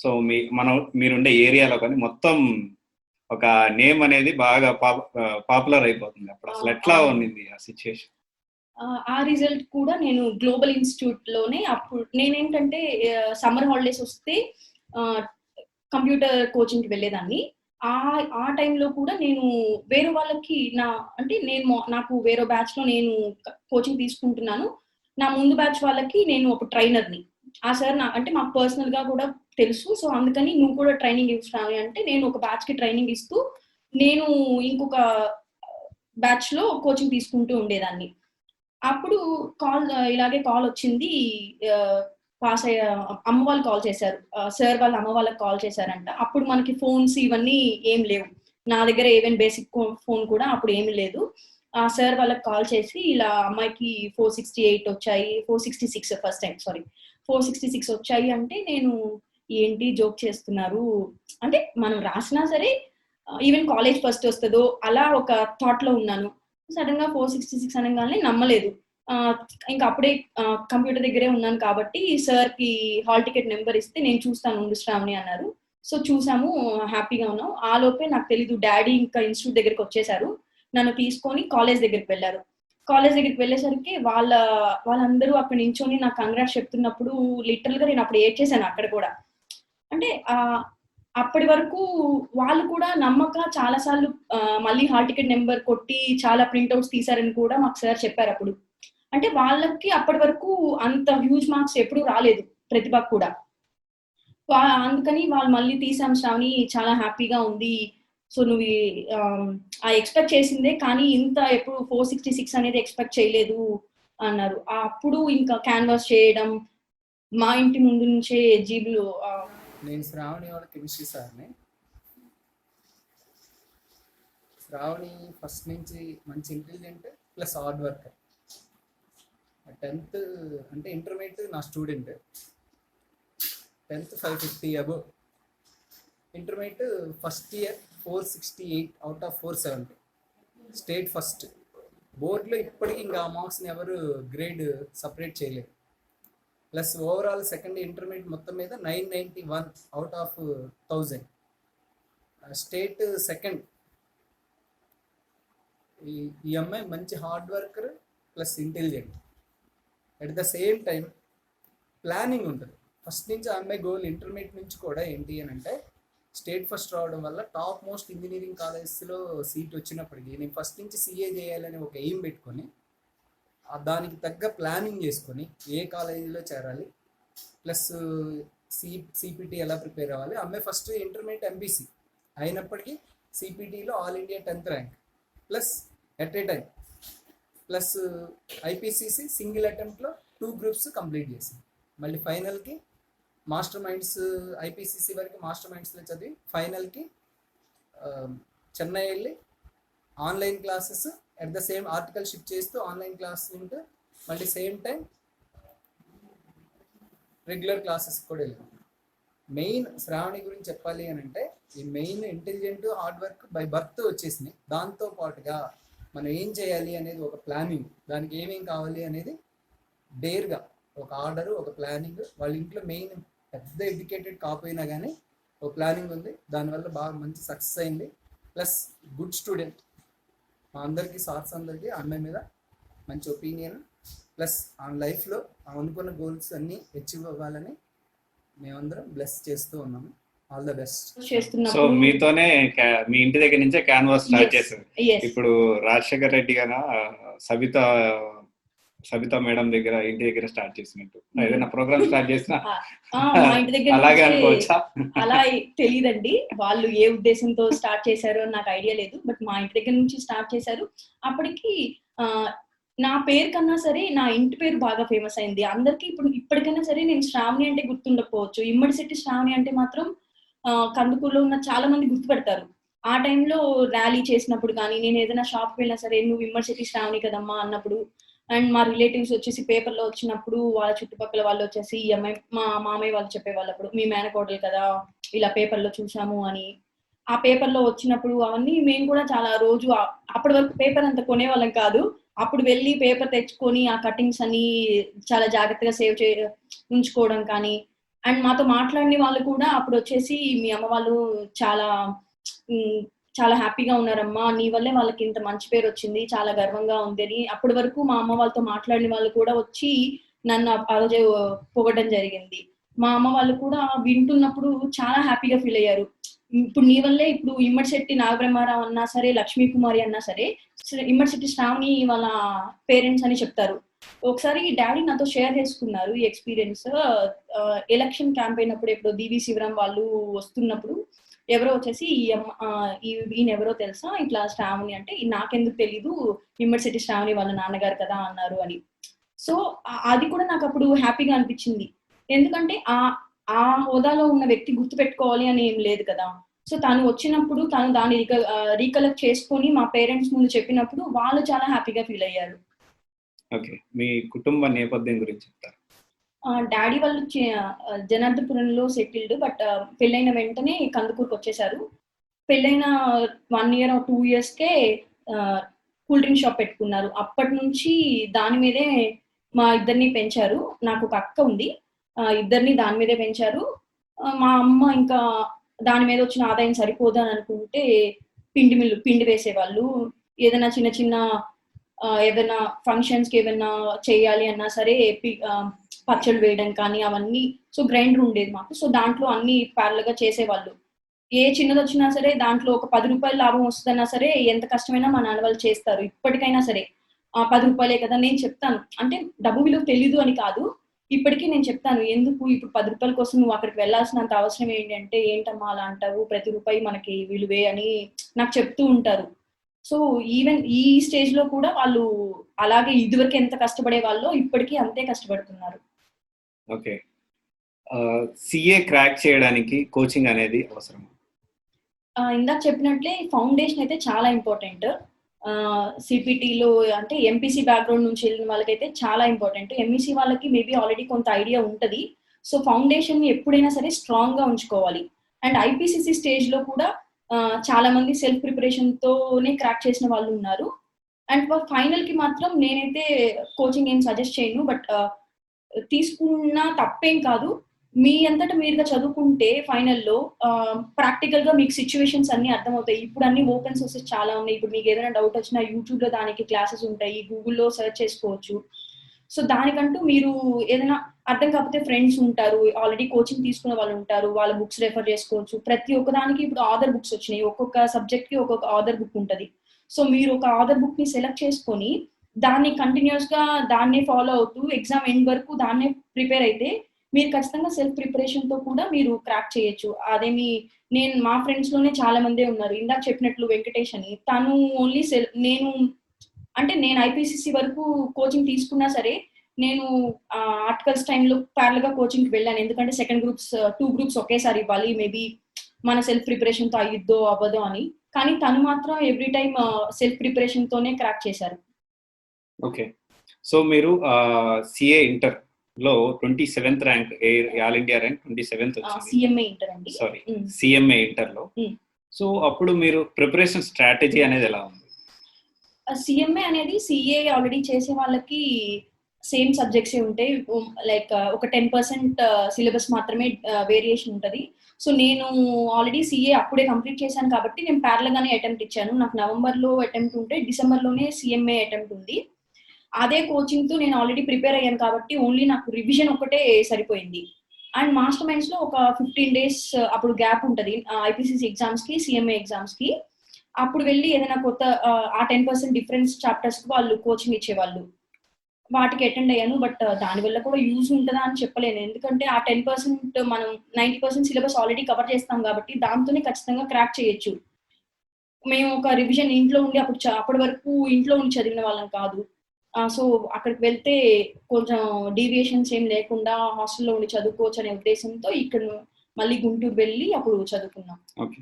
సో మీరుండే ఏరియాలో కానీ మొత్తం ఒక నేమ్ అనేది బాగా పాపులర్ అయిపోతుంది. అప్పుడు అసలు ఎట్లా ఉన్నింది ఆ సిచ్యుయేషన్? ఆ రిజల్ట్ కూడా నేను గ్లోబల్ ఇన్స్టిట్యూట్ లోనే, అప్పుడు నేనేంటంటే సమ్మర్ హాలిడేస్ వస్తే కంప్యూటర్ కోచింగ్ కి వెళ్ళేదాన్ని. ఆ టైంలో కూడా నేను వేరే వాళ్ళకి నాకు వేరే బ్యాచ్ లో నేను కోచింగ్ తీసుకుంటున్నాను. నా ముందు బ్యాచ్ వాళ్ళకి నేను ఒక ట్రైనర్ని. ఆ సార్ అంటే మాకు పర్సనల్ గా కూడా తెలుసు. సో అందుకని నువ్వు కూడా ట్రైనింగ్ ఇస్తాను అంటే నేను ఒక బ్యాచ్ కి ట్రైనింగ్ ఇస్తూ నేను ఇంకొక బ్యాచ్ లో కోచింగ్ తీసుకుంటూ ఉండేదాన్ని. అప్పుడు ఇలాగే కాల్ వచ్చింది. పాస్ అయ్య అమ్మ వాళ్ళు కాల్ చేశారు. సార్ వాళ్ళ అమ్మ వాళ్ళకి కాల్ చేశారంట. అప్పుడు మనకి ఫోన్స్ ఇవన్నీ ఏం లేవు. నా దగ్గర ఈవెన్ బేసిక్ ఫోన్ కూడా అప్పుడు ఏమి లేదు. ఆ సార్ వాళ్ళకి కాల్ చేసి ఇలా అమ్మాయికి 468 వచ్చాయి, 466 ఫస్ట్ టైం, సారీ 466 వచ్చాయి అంటే నేను ఏంటి జోక్ చేస్తున్నారు, అంటే మనం రాసినా సరే ఈవెన్ కాలేజ్ ఫస్ట్ వస్తుందో అలా ఒక థాట్ లో ఉన్నాను. సడన్ గా 466 అనగానే నమ్మలేదు. ఇంకా అప్పుడే కంప్యూటర్ దగ్గరే ఉన్నాను కాబట్టి సార్ కి హాల్ టికెట్ నెంబర్ ఇస్తే నేను చూస్తాను ఉండు శ్రావణి అన్నారు. సో చూసాము, హ్యాపీగా ఉన్నాం. ఆ లోపే నాకు తెలీదు డాడీ ఇంకా ఇన్స్టిట్యూట్ దగ్గరికి వచ్చేసారు. నన్ను తీసుకొని కాలేజ్ దగ్గరికి వెళ్ళారు. కాలేజ్ దగ్గరికి వెళ్ళేసరికి వాళ్ళందరూ అక్కడ నించొని నాకు కంగ్రాట్స్ చెప్తున్నప్పుడు లిటరల్ గా నేను అప్పుడు ఏడ్చేసాను అక్కడ కూడా. అంటే అప్పటి వరకు వాళ్ళు కూడా నమ్మక చాలా సార్లు మళ్ళీ హాల్ టికెట్ నెంబర్ కొట్టి చాలా ప్రింట్అవుట్స్ తీసారని కూడా మాకు సార్ చెప్పారు అప్పుడు. అంటే వాళ్ళకి అప్పటి వరకు అంత హ్యూజ్ మార్క్స్ ఎప్పుడు రాలేదు ప్రతిభకు కూడా. అందుకని వాళ్ళు మళ్ళీ తీసాం శ్రావణి చాలా హ్యాపీగా ఉంది, సో నువ్వు ఆ ఎక్స్పెక్ట్ చేసిందే, కానీ ఇంత ఎప్పుడు 466 అనేది ఎక్స్పెక్ట్ చేయలేదు అన్నారు. అప్పుడు ఇంకా క్యాన్వాస్ చేయడం, మా ఇంటి ముందు నుంచే జీబులు. నేను శ్రావణి వాళ్ళ కెమిస్ట్రీ సార్ని. శ్రావణి ఫస్ట్ నుంచి మంచి intelligent plus hard worker. 10th అంటే ఇంటర్మీడియట్ నా student. 10th 550 above. Intermediate first year 468 out of 470, state first. బోర్డులో ఇప్పటికీ ఇంకా ఆ మార్క్స్ని ఎవరు గ్రేడ్ సపరేట్ చేయలేరు. ప్లస్ ఓవరాల్ సెకండ్ ఇంటర్మీడియట్ మొత్తం మీద 991 అవుట్ ఆఫ్ 1000, స్టేట్ సెకండ్. ఈ అమ్మాయి మంచి hard worker plus intelligent. At the same time planning ఉంటుంది. ఫస్ట్ నుంచి ఆ అమ్మాయి గోల్ ఇంటర్మీడియట్ నుంచి కూడా ఏంటి అని అంటే స్టేట్ ఫస్ట్ రావడం వల్ల టాప్ మోస్ట్ ఇంజనీరింగ్ కాలేజెస్లో సీట్ వచ్చినప్పటికీ నేను ఫస్ట్ నుంచి సీఏ చేయాలని ఒక ఎయిమ్ పెట్టుకొని దానికి తగ్గ ప్లానింగ్ చేసుకొని ఏ కాలేజీలో చేరాలి, ప్లస్ సిపిటి ఎలా ప్రిపేర్ అవ్వాలి. అమ్మాయి ఫస్ట్ ఇంటర్మీడియట్ ఎంబీసీ అయినప్పటికీ సిపిటిలో all India 10th rank plus at a time, plus IPCC single అటెంప్ట్లో 2 గ్రూప్స్ కంప్లీట్ చేసింది. మళ్ళీ ఫైనల్కి మాస్టర్ మైండ్స్, ఐపీసీసీ వరకు మాస్టర్ మైండ్స్లో చదివి ఫైనల్కి చెన్నై వెళ్ళి online classes at the same article shift చేస్తూ ఆన్లైన్ క్లాస్ వింటూ మళ్ళీ సేమ్ టైం రెగ్యులర్ క్లాసెస్ కూడా వెళ్ళాం. మెయిన్ శ్రావణి గురించి చెప్పాలి అని అంటే ఈ main intelligent hard work by birth వచ్చేసినాయి. దాంతో పాటుగా మనం ఏం చేయాలి అనేది ఒక ప్లానింగ్, దానికి ఏమేం కావాలి అనేది డేర్గా ఒక ఆర్డరు, ఒక ప్లానింగ్. వాళ్ళ ఇంట్లో మెయిన్ పెద్ద ఎడ్యుకేటెడ్ కాకపోయినా కానీ ఒక ప్లానింగ్ ఉంది. దానివల్ల బాగా మంచి సక్సెస్ అయింది. Plus good student. మా అందరికీ సార్స్ అందరికీ అమ్మాయి మీద మంచి ఒపీనియన్. ప్లస్ ఆ లైఫ్లో అనుకున్న గోల్స్ అన్నీ అచీవ్ అవ్వాలని మేమందరం బ్లెస్ చేస్తూ ఉన్నాము. All the best. సో మీతోనే మీ ఇంటి దగ్గర నుంచే క్యాన్వాస్ స్టార్ట్ చేశారు. ఇప్పుడు రాజశేఖర్ రెడ్డి గారు సబితా మేడం దగ్గర ఇంటి దగ్గర స్టార్ట్ చేసినట్టు ఏదైనా ప్రోగ్రామ్ స్టార్ట్ చేసినా అలాగే అనుకోవచ్చా? అలా తెలియదండి, వాళ్ళు ఏ ఉద్దేశంతో స్టార్ట్ చేశారో నాకు ఐడియా లేదు. బట్ మా ఇంటి దగ్గర నుంచి స్టార్ట్ చేశారు. అప్పటికి నా పేరు కన్నా సరే నా ఇంటి పేరు బాగా ఫేమస్ అయింది అందరికి. ఇప్పటికైనా సరే నేను శ్రావణి అంటే గుర్తుండకపోవచ్చు, ఇమ్మడి శెట్టి శ్రావణి అంటే మాత్రం కందుకూరులో ఉన్న చాలా మంది గుర్తుపెడతారు. ఆ టైంలో ర్యాలీ చేసినప్పుడు కానీ, నేను ఏదైనా షాప్కి వెళ్ళినా సరే నువ్వు ఇమ్మడి శెట్టి శ్రావణి కదమ్మా అన్నప్పుడు, అండ్ మా రిలేటివ్స్ వచ్చేసి పేపర్లో వచ్చినప్పుడు వాళ్ళ చుట్టుపక్కల వాళ్ళు వచ్చేసి ఈ అమ్మాయి, మా మామయ్య వాళ్ళు చెప్పేవాళ్ళప్పుడు మీ మేనకోడలు కదా ఇలా పేపర్లో చూసాము అని. ఆ పేపర్లో వచ్చినప్పుడు అవన్నీ మేము కూడా చాలా రోజు అప్పటి వరకు పేపర్ అంత కొనేవాళ్ళం కాదు. అప్పుడు వెళ్ళి పేపర్ తెచ్చుకొని ఆ కటింగ్స్ అన్ని చాలా జాగ్రత్తగా ఉంచుకోవడం కానీ, అండ్ మాతో మాట్లాడిన వాళ్ళు కూడా అప్పుడు వచ్చేసి మీ అమ్మ వాళ్ళు చాలా చాలా హ్యాపీగా ఉన్నారమ్మా, నీ వల్లే వాళ్ళకి ఇంత మంచి పేరు వచ్చింది, చాలా గర్వంగా ఉంది అని అప్పటి వరకు మా అమ్మ వాళ్ళతో మాట్లాడిన వాళ్ళు కూడా వచ్చి నన్ను ఆ రోజు పొగడం జరిగింది. మా అమ్మ వాళ్ళు కూడా వింటున్నప్పుడు చాలా హ్యాపీగా ఫీల్ అయ్యారు. ఇప్పుడు నీ వల్లే ఇప్పుడు ఇమ్మడి శెట్టి నాగబ్రహ్మారావు అన్నా సరే, లక్ష్మీ కుమారి అన్నా సరే, ఇమ్మడి శెట్టి శ్రావణి వాళ్ళ పేరెంట్స్ అని చెప్తారు. ఒకసారి డాడీ నాతో షేర్ చేసుకున్నారు ఈ ఎక్స్పీరియన్స్. ఎలక్షన్ క్యాంపెయిన్ అప్పుడు ఎప్పుడు డివి శివరాం వాళ్ళు వస్తున్నప్పుడు ఎవరో వచ్చేసి ఈయన ఎవరో తెలుసా ఇట్లా శ్రావణి అంటే, నాకెందుకు తెలీదు, ఇమ్మడి శెట్టి శ్రావణి వాళ్ళ నాన్నగారు కదా అన్నారు అని. సో అది కూడా నాకు అప్పుడు హ్యాపీగా అనిపించింది. ఎందుకంటే ఆ హోదాలో ఉన్న వ్యక్తి గుర్తుపెట్టుకోవాలి అని ఏం లేదు కదా. సో తను వచ్చినప్పుడు తను దాన్ని రీకలెక్ట్ చేసుకొని మా పేరెంట్స్ ముందు చెప్పినప్పుడు వాళ్ళు చాలా హ్యాపీగా ఫీల్ అయ్యారు. ఓకే, మీ కుటుంబ నేపథ్యం గురించి చెప్తారు? డాడీ వాళ్ళు జనార్దపురంలో సెటిల్డ్, బట్ పెళ్ళైన వెంటనే కందుకూరుకు వచ్చేసారు. పెళ్ళైన 1 year or 2 yearsకే కూల్ డ్రింక్ షాప్ పెట్టుకున్నారు. అప్పటి నుంచి దాని మీదే మా ఇద్దరిని పెంచారు. నాకు ఒక అక్క ఉంది, ఇద్దరిని దాని మీదే పెంచారు. మా అమ్మ ఇంకా దాని మీద వచ్చిన ఆదాయం సరిపోదు అని అనుకుంటే పిండి వేసేవాళ్ళు. ఏదైనా చిన్న చిన్న ఏదైనా ఫంక్షన్స్కి ఏదైనా చేయాలి అన్నా సరే పచ్చళ్ళు వేయడం కానీ అవన్నీ. సో గ్రైండర్ ఉండేది మాకు, సో దాంట్లో అన్ని ప్యారల్గా చేసేవాళ్ళు. ఏ చిన్నది వచ్చినా సరే దాంట్లో ఒక 10 రూపాయలు లాభం వస్తుందన్నా సరే ఎంత కష్టమైనా మా నాన్న వాళ్ళు చేస్తారు. ఇప్పటికైనా సరే 10 రూపాయలే కదా నేను చెప్తాను, అంటే డబ్బు విలువ తెలీదు అని కాదు, ఇప్పటికీ నేను చెప్తాను, ఎందుకు ఇప్పుడు 10 రూపాయల కోసం నువ్వు అక్కడికి వెళ్ళాల్సినంత అవసరం ఏంటంటే, ఏంటమ్మా అలా అంటావు, ప్రతి రూపాయి మనకి విలువే అని నాకు చెప్తూ ఉంటారు. సో, ఈవెన్ ఈ స్టేజ్‌లో కూడా వాళ్ళు అలాగే ఇదివరకు ఎంత కష్టపడేవాళ్ళో ఇప్పటికీ అంతే కష్టపడుతున్నారు. ఓకే. సీఏ క్రాక్ చేయడానికి కోచింగ్ అనేది అవసరమా? ఇందాక చెప్పినట్లే ఫౌండేషన్ అయితే చాలా ఇంపార్టెంట్. సిపిటీలో అంటే ఎంపీసీ బ్యాక్‌గ్రౌండ్ నుంచి వెళ్ళిన వాళ్ళకైతే చాలా ఇంపార్టెంట్. ఎంఈసీ వాళ్ళకి మేబీ ఆల్రెడీ కొంత ఐడియా ఉంటది. సో, ఫౌండేషన్‌ని ఎప్పుడైనా సరే స్ట్రాంగ్‌గా ఉంచుకోవాలి. అండ్ ఐపీసీసీ స్టేజ్‌లో కూడా చాలా మంది సెల్ఫ్ ప్రిపరేషన్‌తోనే క్రాక్ చేసిన వాళ్ళు ఉన్నారు. అండ్ ఫైనల్‌కి మాత్రం నేనైతే కోచింగ్ ఏం సజెస్ట్ చేయను. బట్ తీసుకున్నా తప్పేం కాదు. మీ అంతట మీరుగా చదువుకుంటే ఫైనల్‌లో ప్రాక్టికల్‌గా మీకు సిట్యుయేషన్స్ అన్నీ అర్థమవుతాయి. ఇప్పుడు అన్ని ఓపెన్ సోర్సెస్ చాలా ఉన్నాయి. ఇప్పుడు మీకు ఏదైనా డౌట్ వచ్చినా యూట్యూబ్‌లో దానికి క్లాసెస్ ఉంటాయి. గూగుల్‌లో సెర్చ్ చేసుకోవచ్చు. సో, దానికంటూ మీరు ఏదైనా అర్థం కాకపోతే ఫ్రెండ్స్ ఉంటారు. ఆల్రెడీ కోచింగ్ తీసుకున్న వాళ్ళు ఉంటారు. వాళ్ళ బుక్స్ రెఫర్ చేసుకోవచ్చు. ప్రతి ఒక్క దానికి ఇప్పుడు ఆథర్ బుక్స్ వచ్చినాయి. ఒక్కొక్క సబ్జెక్ట్‌కి ఒక్కొక్క ఆథర్ బుక్ ఉంటది. సో, మీరు ఒక ఆథర్ బుక్‌ని సెలెక్ట్ చేసుకొని దాన్ని కంటిన్యూయస్‌గా దాన్నే ఫాలో అవుతూ ఎగ్జామ్ ఎండ్ వరకు దాన్నే ప్రిపేర్ అయితే మీరు ఖచ్చితంగా సెల్ఫ్ ప్రిపరేషన్‌తో కూడా మీరు క్రాక్ చేయొచ్చు. అదేమి నేను మా ఫ్రెండ్స్‌లోనే చాలా మందే ఉన్నారు. ఇందాక చెప్పినట్లు వెంకటేష్ అని. తను ఓన్లీ నేను ఐపీసీసీ వరకు కోచింగ్ తీసుకున్నా సరే, నేను ఆర్టికల్స్ టైమ్‌లో ప్యారలెల్‌గా కోచింగ్‌కి వెళ్ళాను. ఎందుకంటే సెకండ్ గ్రూప్స్ 2 గ్రూప్స్ ఒకేసారి ఇవ్వాలి. మేబీ మన సెల్ఫ్ ప్రిపరేషన్‌తో అయ్యిద్దో అవ్వదో అని. కానీ తను మాత్రం ఎవ్రీ టైమ్ సెల్ఫ్ ప్రిపరేషన్‌తోనే క్రాక్ చేశారు. ఓకే. సో, మీరు సీఏ ఇంటర్‌లో 27th rank all India rank 27th వచ్చింది. సీఎంఏ ఇంటర్ అండి. సారీ. సీఎంఏ ఇంటర్‌లో. సో, అప్పుడు మీరు ప్రిపరేషన్ స్ట్రాటజీ అనేది ఎలా ఉంది? సీఎంఏ అనేది సీఏ ఆల్రెడీ చేసే వాళ్ళకి సేమ్ సబ్జెక్ట్సే ఉంటాయి. లైక్ ఒక 10% సిలబస్ మాత్రమే వేరియేషన్ ఉంటది. సో, నేను ఆల్రెడీ సీఏ అప్పుడే కంప్లీట్ చేశాను కాబట్టి నేను ప్యారలెల్‌గానే అటెంప్ట్ ఇచ్చాను. నాకు నవంబర్‌లో అటెంప్ట్ ఉంటే డిసెంబర్‌లోనే సీఎంఏ అటెంప్ట్ ఉంది. అదే కోచింగ్‌తో నేను ఆల్రెడీ ప్రిపేర్ అయ్యాను కాబట్టి ఓన్లీ నాకు రివిజన్ ఒక్కటే సరిపోయింది. అండ్ మాస్టర్ మైండ్స్‌లో ఒక 15 డేస్ అప్పుడు గ్యాప్ ఉంటది. ఐపీసీసీ ఎగ్జామ్స్‌కి, సీఎంఏ ఎగ్జామ్స్‌కి. అప్పుడు వెళ్లి ఏదైనా కొత్త ఆ 10% డిఫరెన్స్ చాప్టర్స్‌కి వాళ్ళు కోచింగ్ ఇచ్చేవాళ్ళు. వాటికి అటెండ్ అయ్యాను. బట్ దానివల్ల కూడా యూజ్ ఉంటదా అని చెప్పలేను. ఎందుకంటే ఆ 10% మనం 90% సిలబస్ ఆల్రెడీ కవర్ చేస్తాం కాబట్టి దాంతోనే ఖచ్చితంగా క్రాక్ చేయొచ్చు. మేము ఒక రివిజన్ ఇంట్లో ఉండి అప్పటి వరకు ఇంట్లో ఉండి చదివిన వాళ్ళం కాదు. సో, అక్కడికి వెళ్తే కొంచెం డీవియేషన్స్ ఏం లేకుండా హాస్టల్‌లో ఉండి చదువుకోవచ్చనే ఉద్దేశంతో ఇక్కడ మళ్ళీ గుంటూరు వెళ్ళి అప్పుడు చదువుకున్నాం. ఓకే.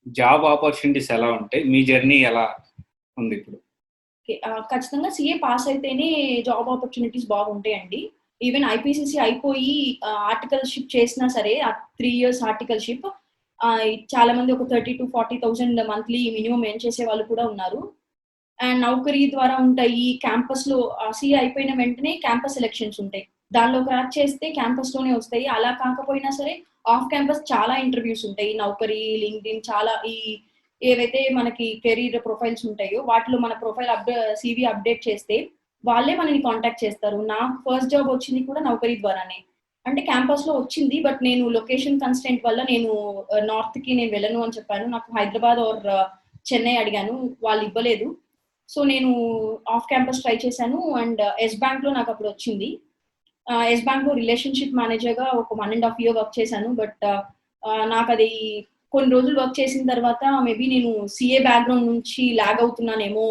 జాబ్ ఆపర్చునిటీస్ ఎలా ఉంటాయి? మీ జర్నీ ఎలా ఉంది ఇప్పుడు? ఓకే. ఖచ్చితంగా సీఏ పాస్ అయితేనే జాబ్ ఆపర్చునిటీస్ బాగుంటాయండి. ఈవెన్ ఐపీసీసీ అయిపోయి ఆర్టికల్‌షిప్ చేసినా సరే 3 ఇయర్స్ ఆర్టికల్‌షిప్ చాలా మంది ఒక 30,000-40,000 మంత్లీ మినిమమ్ ఎర్న్ చేసే వాళ్ళు కూడా ఉన్నారు. అండ్ నౌకరీ ద్వారా ఉంటాయి. క్యాంపస్‌లో సీఏ అయిపోయిన వెంటనే క్యాంపస్ సెలక్షన్స్ ఉంటాయి. దానిలో క్రాక్ చేస్తే క్యాంపస్‌లోనే వస్తాయి. అలా కాకపోయినా సరే ఆఫ్ క్యాంపస్ చాలా ఇంటర్వ్యూస్ ఉంటాయి. నౌకరీ, లింక్డ్ఇన్ చాలా ఏవైతే మనకి కెరీర్ ప్రొఫైల్స్ ఉంటాయో వాటిలో మన ప్రొఫైల్ సీవీ అప్డేట్ చేస్తే వాళ్ళే మనల్ని కాంటాక్ట్ చేస్తారు. నాకు ఫస్ట్ జాబ్ వచ్చింది కూడా నౌకరీ ద్వారానే. అంటే క్యాంపస్‌లో వచ్చింది. బట్ నేను లొకేషన్ కన్‌స్ట్రెయింట్ వల్ల నేను నార్త్‌కి నేను వెళ్ళను అని చెప్పాను. నాకు హైదరాబాద్ ఆర్ చెన్నై అడిగాను. వాళ్ళు ఇవ్వలేదు. సో, నేను ఆఫ్ క్యాంపస్ ట్రై చేశాను. అండ్ యెస్ బ్యాంక్‌లో నాకప్పుడు వచ్చింది. యెస్ బ్యాంక్‌లో రిలేషన్‌షిప్ మేనేజర్‌గా ఒక 1 ½ ఇయర్ వర్క్ చేశాను. బట్ నాకది కొన్ని రోజులు వర్క్ చేసిన తర్వాత మేబీ నేను సీఏ బ్యాక్‌గ్రౌండ్ నుంచి లాగ్ అవుతున్నానేమో,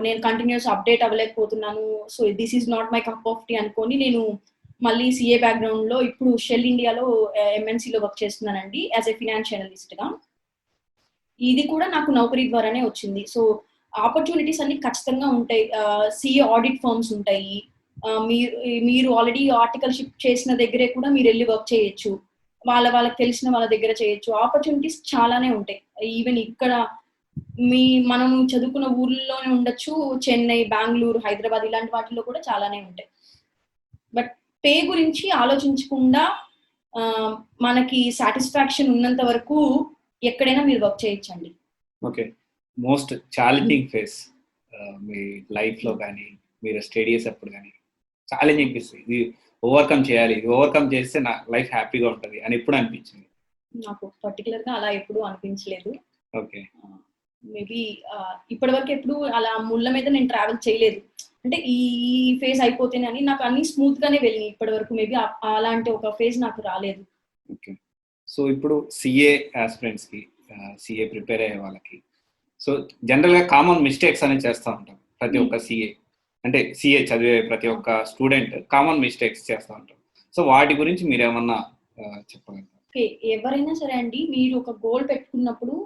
నేను కంటిన్యూయస్ అప్డేట్ అవ్వలేకపోతున్నాను. So, this is not my cup of tea అనుకోని నేను మళ్ళీ సీఏ బ్యాక్‌గ్రౌండ్‌లో ఇప్పుడు షెల్ ఇండియాలో ఎంఎన్‌సీలో వర్క్ చేస్తున్నానండి యాస్ ఎ ఫైనాన్షియల్ అనలిస్ట్‌గా. ఇది కూడా నాకు నౌకరీ ద్వారానే వచ్చింది. సో, ఆపర్చునిటీస్ అన్నీ ఖచ్చితంగా ఉంటాయి. సీఏ ఆడిట్ ఫర్మ్స్ ఉంటాయి. మీరు ఆల్రెడీ ఆర్టికల్‌షిప్ చేసిన దగ్గరే కూడా మీరెళ్లి వర్క్ చేయొచ్చు. వాళ్ళకి తెలిసిన వాళ్ళ దగ్గర చేయొచ్చు. ఆపర్చునిటీస్ చాలానే ఉంటాయి. ఈవెన్ ఇక్కడ మనం చదువుకున్న ఊర్లలోనే ఉండొచ్చు. చెన్నై, బెంగుళూరు, హైదరాబాద్ ఇలాంటి వాటిల్లో కూడా చాలానే ఉంటాయి. బట్ పే గురించి ఆలోచించకుండా ఆహ్, మనకి సాటిస్ఫాక్షన్ ఉన్నంత వరకు ఎక్కడైనా మీరు వర్క్ చేయొచ్చండి. ఓకే. మోస్ట్ ఛాలెంజింగ్ ఫేజ్ మీ లైఫ్‌లో గాని, మీరు స్టడీస్ అప్పుడు గాని ఛాలెంజింగ్ ఫేజ్ ఇది ఓవర్‌కమ్ చేయాలి. ఇది ఓవర్‌కమ్ చేస్తే నా లైఫ్ హ్యాపీగా ఉంటది అని ఎప్పుడు అనిపించింది? నాకు పర్టిక్యులర్‌గా అలా ఎప్పుడూ అనిపించలేదు. ఓకే. మేబీ ఇప్పటివరకు ఎప్పుడు అలా ముళ్ళ మీద నేను ట్రావెల్ చేయలేదు. అంటే ఈ ఫేజ్ అయిపోతేనని నాకు అన్ని స్మూత్ గానే వెళ్ళినాయి ఇప్పటి వరకు. మేబీ అలాంటి ఒక ఫేజ్ నాకు రాలేదు. ఓకే. సో ఇప్పుడు సిఏ ఆస్పిరెంట్స్కి, సిఏ ప్రిపేర్ అయ్యే వాళ్ళకి, సో జనరల్గా కామన్ మిస్టేక్స్ అనేవి చేస్తూ ఉంటాం ప్రతి ఒక్క సిఏ, అంటే సిఏ చదివే ప్రతి ఒక్క స్టూడెంట్ కామన్ మిస్టేక్స్ చేస్తూ ఉంటాం. సో వాటి గురించి మీరు ఏమన్నా చెప్పగలరా? ఓకే. ఎవరైనా సరే అండి, మీరు ఒక గోల్ పెట్టుకున్నప్పుడు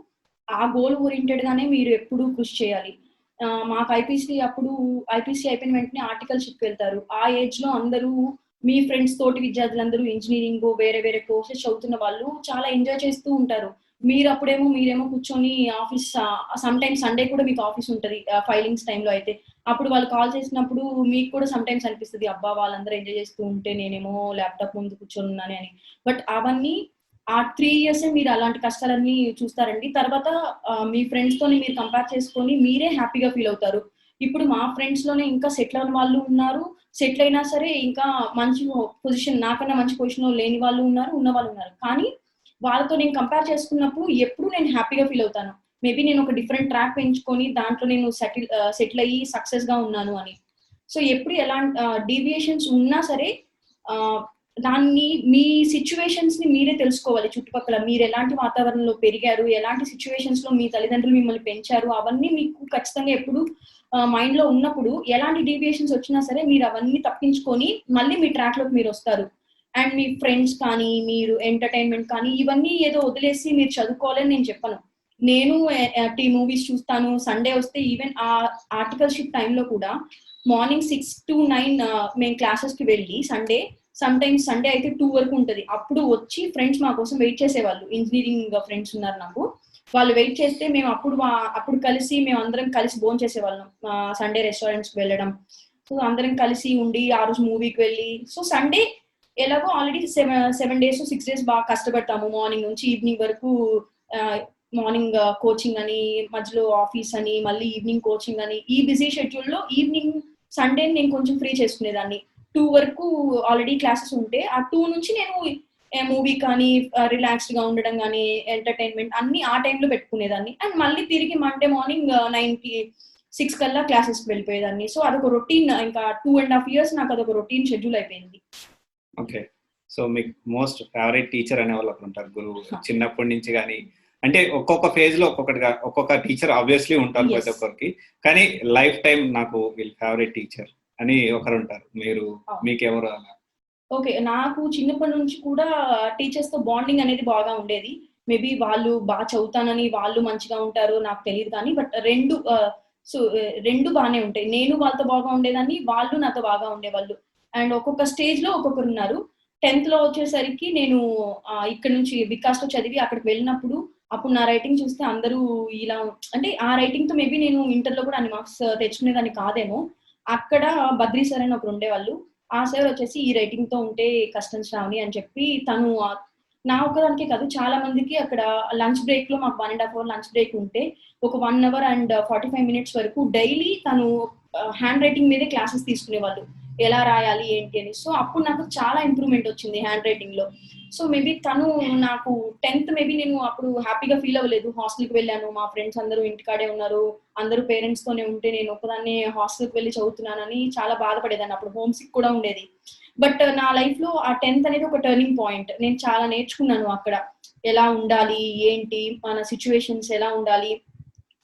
ఆ గోల్ ఓరియెంటెడ్ గానే మీరు ఎప్పుడూ కృషి చేయాలి. మాకు ఐపీసీ అయిపోయిన వెంటనే ఆర్టికల్‌షిప్‌కి వెళ్తారు. ఆ ఏజ్‌లో అందరూ మీ ఫ్రెండ్స్ తోటి విద్యార్థులందరూ ఇంజినీరింగు, వేరే వేరే కోర్సెస్ చదువుతున్న వాళ్ళు చాలా ఎంజాయ్ చేస్తూ ఉంటారు. మీరేమో కూర్చొని సమ్‌టైమ్స్ సండే కూడా మీకు ఆఫీస్ ఉంటది. ఫైలింగ్స్ టైమ్‌లో అయితే. అప్పుడు వాళ్ళు కాల్ చేసినప్పుడు మీకు కూడా సమ్‌టైమ్స్ అనిపిస్తది. అబ్బా! వాళ్ళందరూ ఎంజాయ్ చేస్తూ ఉంటే నేనేమో ల్యాప్‌టాప్ ముందు కూర్చొనున్నానే అని. బట్ అవన్నీ ఆ 3 ఇయర్సే మీరు అలాంటి కష్టాలన్నీ చూస్తారండి. తర్వాత మీ ఫ్రెండ్స్‌తోని మీరు కంపేర్ చేసుకొని మీరే హ్యాపీగా ఫీల్ అవుతారు. ఇప్పుడు మా ఫ్రెండ్స్‌లోనే ఇంకా సెటిల్ అయిన వాళ్ళు ఉన్నారు. సెటిల్ అయినా సరే ఇంకా మంచి పొజిషన్, నాకన్నా మంచి పొజిషన్‌లో లేని వాళ్ళు ఉన్నారు, ఉన్నవాళ్ళు ఉన్నారు. కానీ వాళ్ళతో నేను కంపేర్ చేసుకున్నప్పుడు ఎప్పుడు నేను హ్యాపీగా ఫీల్ అవుతాను. మేబీ నేను ఒక డిఫరెంట్ ట్రాక్ ఎంచుకొని దాంట్లో నేను సెటిల్ అయ్యి సక్సెస్‌గా ఉన్నాను అని. సో, ఎప్పుడు డీవియేషన్స్ ఉన్నా సరే ఆహ్, దాన్ని మీ సిట్యుయేషన్స్‌ని మీరే తెలుసుకోవాలి చుట్టుపక్కల. మీరెలాంటి వాతావరణంలో పెరిగారు, ఎలాంటి సిట్యుయేషన్స్‌లో మీ తల్లిదండ్రులు మిమ్మల్ని పెంచారు, అవన్నీ మీకు ఖచ్చితంగా ఎప్పుడు మైండ్‌లో ఉన్నప్పుడు ఎలాంటి డీవియేషన్స్ వచ్చినా సరే మీరవన్నీ తప్పించుకొని మళ్ళీ మీ ట్రాక్‌లోకి మీరొస్తారు. అండ్ మీ ఫ్రెండ్స్ కానీ, మీరు ఎంటర్‌టైన్‌మెంట్ కానీ ఇవన్నీ ఏదో వదిలేసి మీరు చదువుకోవాలని నేను చెప్పను. నేను మూవీస్ చూస్తాను. సండే వస్తే ఈవెన్ ఆర్టికల్‌షిప్ టైమ్‌లో కూడా మార్నింగ్ 6-9 మేము క్లాసెస్‌కి వెళ్ళి సమ్‌టైమ్స్ సండే అయితే 2 వరకు ఉంటది. అప్పుడు వచ్చి ఫ్రెండ్స్ మా కోసం వెయిట్ చేసేవాళ్ళు. ఇంజినీరింగ్ ఫ్రెండ్స్ ఉన్నారు నాకు. వాళ్ళు వెయిట్ చేస్తే మేము అప్పుడు మేమందరం కలిసి భోంచేసేవాళ్ళం. సండే రెస్టారెంట్స్‌కి వెళ్ళడం. సో, అందరం కలిసి ఉండి ఆ రోజు మూవీకి వెళ్ళి, సో, సండే ఎలాగో ఆల్రెడీ 7 డేస్, 6 డేస్ బాగా కష్టపడతాము. మార్నింగ్ నుంచి ఈవినింగ్ వరకు ఆహ్, మార్నింగ్ కోచింగ్ అని, మధ్యలో ఆఫీస్ అని, మళ్ళీ ఈవినింగ్ కోచింగ్ అని, ఈ బిజీ షెడ్యూల్‌లో ఈవినింగ్ సండేని నేను కొంచెం ఫ్రీ చేసుకునేదాన్ని. 2 వరకు ఆల్రెడీ క్లాసెస్ ఉంటే, ఆ 2 నుంచి నేను మూవీ కానీ, రిలాక్స్డ్‌గా ఉండడం గానీ, ఎంటర్‌టైన్‌మెంట్ అన్నీ ఆ టైంలో పెట్టుకునేదాన్ని. అండ్ మళ్ళీ తిరిగి మండే మార్నింగ్ 6 కల్లా క్లాసెస్‌కి వెళ్ళిపోయేదాన్ని. సో, అదొక రొటీన్, ఇంకా 2½ ఇయర్స్ నాకదొక రొటీన్ షెడ్యూల్ అయిపోయింది. ఓకే. సో మీకు మోస్ట్ ఫేవరెట్ టీచర్ అనే వాళ్ళు ఒకరు ఉంటారు, గురువు. చిన్నప్పటి నుంచి కానీ, అంటే ఒక్కొక్క ఫేజ్ లో ఒక్కొక్క టీచర్ ఆబ్వియస్లీ ఉంటారు Yes. ప్రతి ఒక్కరికి. కానీ లైఫ్ టైం నాకు వీళ్ళు ఫేవరెట్ టీచర్ అని ఒకరు ఉంటారు. మీకెవరు అలా? ఓకే. నాకు చిన్నప్పటి నుంచి కూడా టీచర్స్‌తో బాండింగ్ అనేది బాగా ఉండేది. మేబీ వాళ్ళు చదువుతానని వాళ్ళు మంచిగా ఉంటారో నాకు తెలీదు కానీ, బట్ 2 బానే ఉంటాయి. నేను వాళ్ళతో బాగా ఉండేదాన్ని, వాళ్ళు నాతో బాగా ఉండేవాళ్ళు. అండ్ ఒక్కొక్క స్టేజ్‌లో ఒక్కొక్కరున్నారు. 10థ్‌లో వచ్చేసరికి నేను ఇక్కడి నుంచి వికాస్‌లో చదివి అక్కడికి వెళ్ళినప్పుడు, అప్పుడు నా రైటింగ్ చూస్తే అందరూ ఇలా, అంటే ఆ రైటింగ్‌తో మేబీ నేను ఇంటర్‌లో కూడా అన్ని మార్క్స్ తెచ్చుకునేదాన్ని కాదేమో. అక్కడ బద్రి సార్ అని ఒకరు ఉండేవాళ్ళు. ఆ సార్ వచ్చేసి ఈ రైటింగ్‌తో ఉంటే కష్టం శ్రావణి అని చెప్పి తను నా ఒక్కదానికే కాదు చాలా మందికి అక్కడ లంచ్ బ్రేక్‌లో మాకు 1½ అవర్ లంచ్ బ్రేక్ ఉంటే ఒక 1 అవర్ అండ్ 45 మినిట్స్ వరకు డైలీ తను హ్యాండ్ రైటింగ్ మీదే క్లాసెస్ తీసుకునేవాళ్ళు. ఎలా రాయాలి ఏంటి అని. సో, అప్పుడు నాకు చాలా ఇంప్రూవ్‌మెంట్ వచ్చింది హ్యాండ్ రైటింగ్‌లో. సో, మేబీ తను నాకు 10థ్ మేబీ నేను అప్పుడు హ్యాపీగా ఫీల్ అవ్వలేదు. హాస్టల్‌కి వెళ్ళాను. మా ఫ్రెండ్స్ అందరూ ఇంటికాడే ఉన్నారు. అందరూ పేరెంట్స్‌తోనే ఉంటే నేను ఒక్కదాన్నే హాస్టల్‌కి వెళ్లి చదువుతున్నానని చాలా బాధపడేదాన్ని. అప్పుడు హోమ్ సిక్ కూడా ఉండేది. బట్ నా లైఫ్‌లో ఆ 10థ్ అనేది ఒక టర్నింగ్ పాయింట్. నేను చాలా నేర్చుకున్నాను అక్కడ. ఎలా ఉండాలి? ఏంటి? మన సిట్యుయేషన్స్ ఎలా ఉండాలి?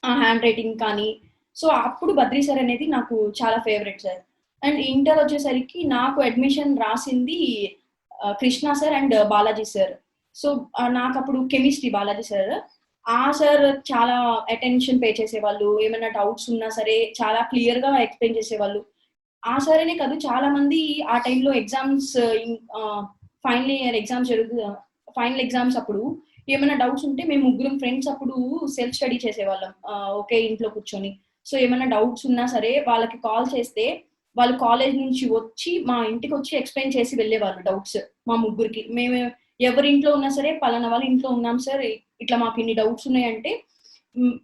ఆ హ్యాండ్ రైటింగ్ కానీ. సో, అప్పుడు బద్రి సార్ అనేది నాకు చాలా ఫేవరెట్ సార్. అండ్ ఇంటర్ వచ్చేసరికి నాకు అడ్మిషన్ రాసింది Krishna sir and Balaji sir. So, నాకప్పుడు కెమిస్ట్రీ బాలాజీ సార్. ఆ సార్ చాలా అటెన్షన్ పే చేసేవాళ్ళు. ఏమైనా డౌట్స్ ఉన్నా సరే చాలా క్లియర్‌గా ఎక్స్‌ప్లెయిన్ చేసేవాళ్ళు. ఆ సార్ అనే కాదు చాలా మంది ఆ టైంలో final year exams final exams అప్పుడు ఏమైనా డౌట్స్ ఉంటే మేము ముగ్గురం ఫ్రెండ్స్ అప్పుడు సెల్ఫ్ స్టడీ చేసేవాళ్ళం. ఒకే ఇంట్లో కూర్చొని. సో, ఏమైనా డౌట్స్ ఉన్నా సరే వాళ్ళకి కాల్ చేస్తే వాళ్ళు కాలేజ్ నుంచి వచ్చి మా ఇంటికొచ్చి ఎక్స్‌ప్లెయిన్ చేసి వెళ్ళేవాళ్ళు డౌట్స్ మా ముగ్గురికి. ఎవరి ఇంట్లో ఉన్నా సరే పలానా వాళ్ళ ఇంట్లో ఉన్నాం సార్, ఇట్లా మాకు ఇన్ని డౌట్స్ ఉన్నాయంటే హ్మ్.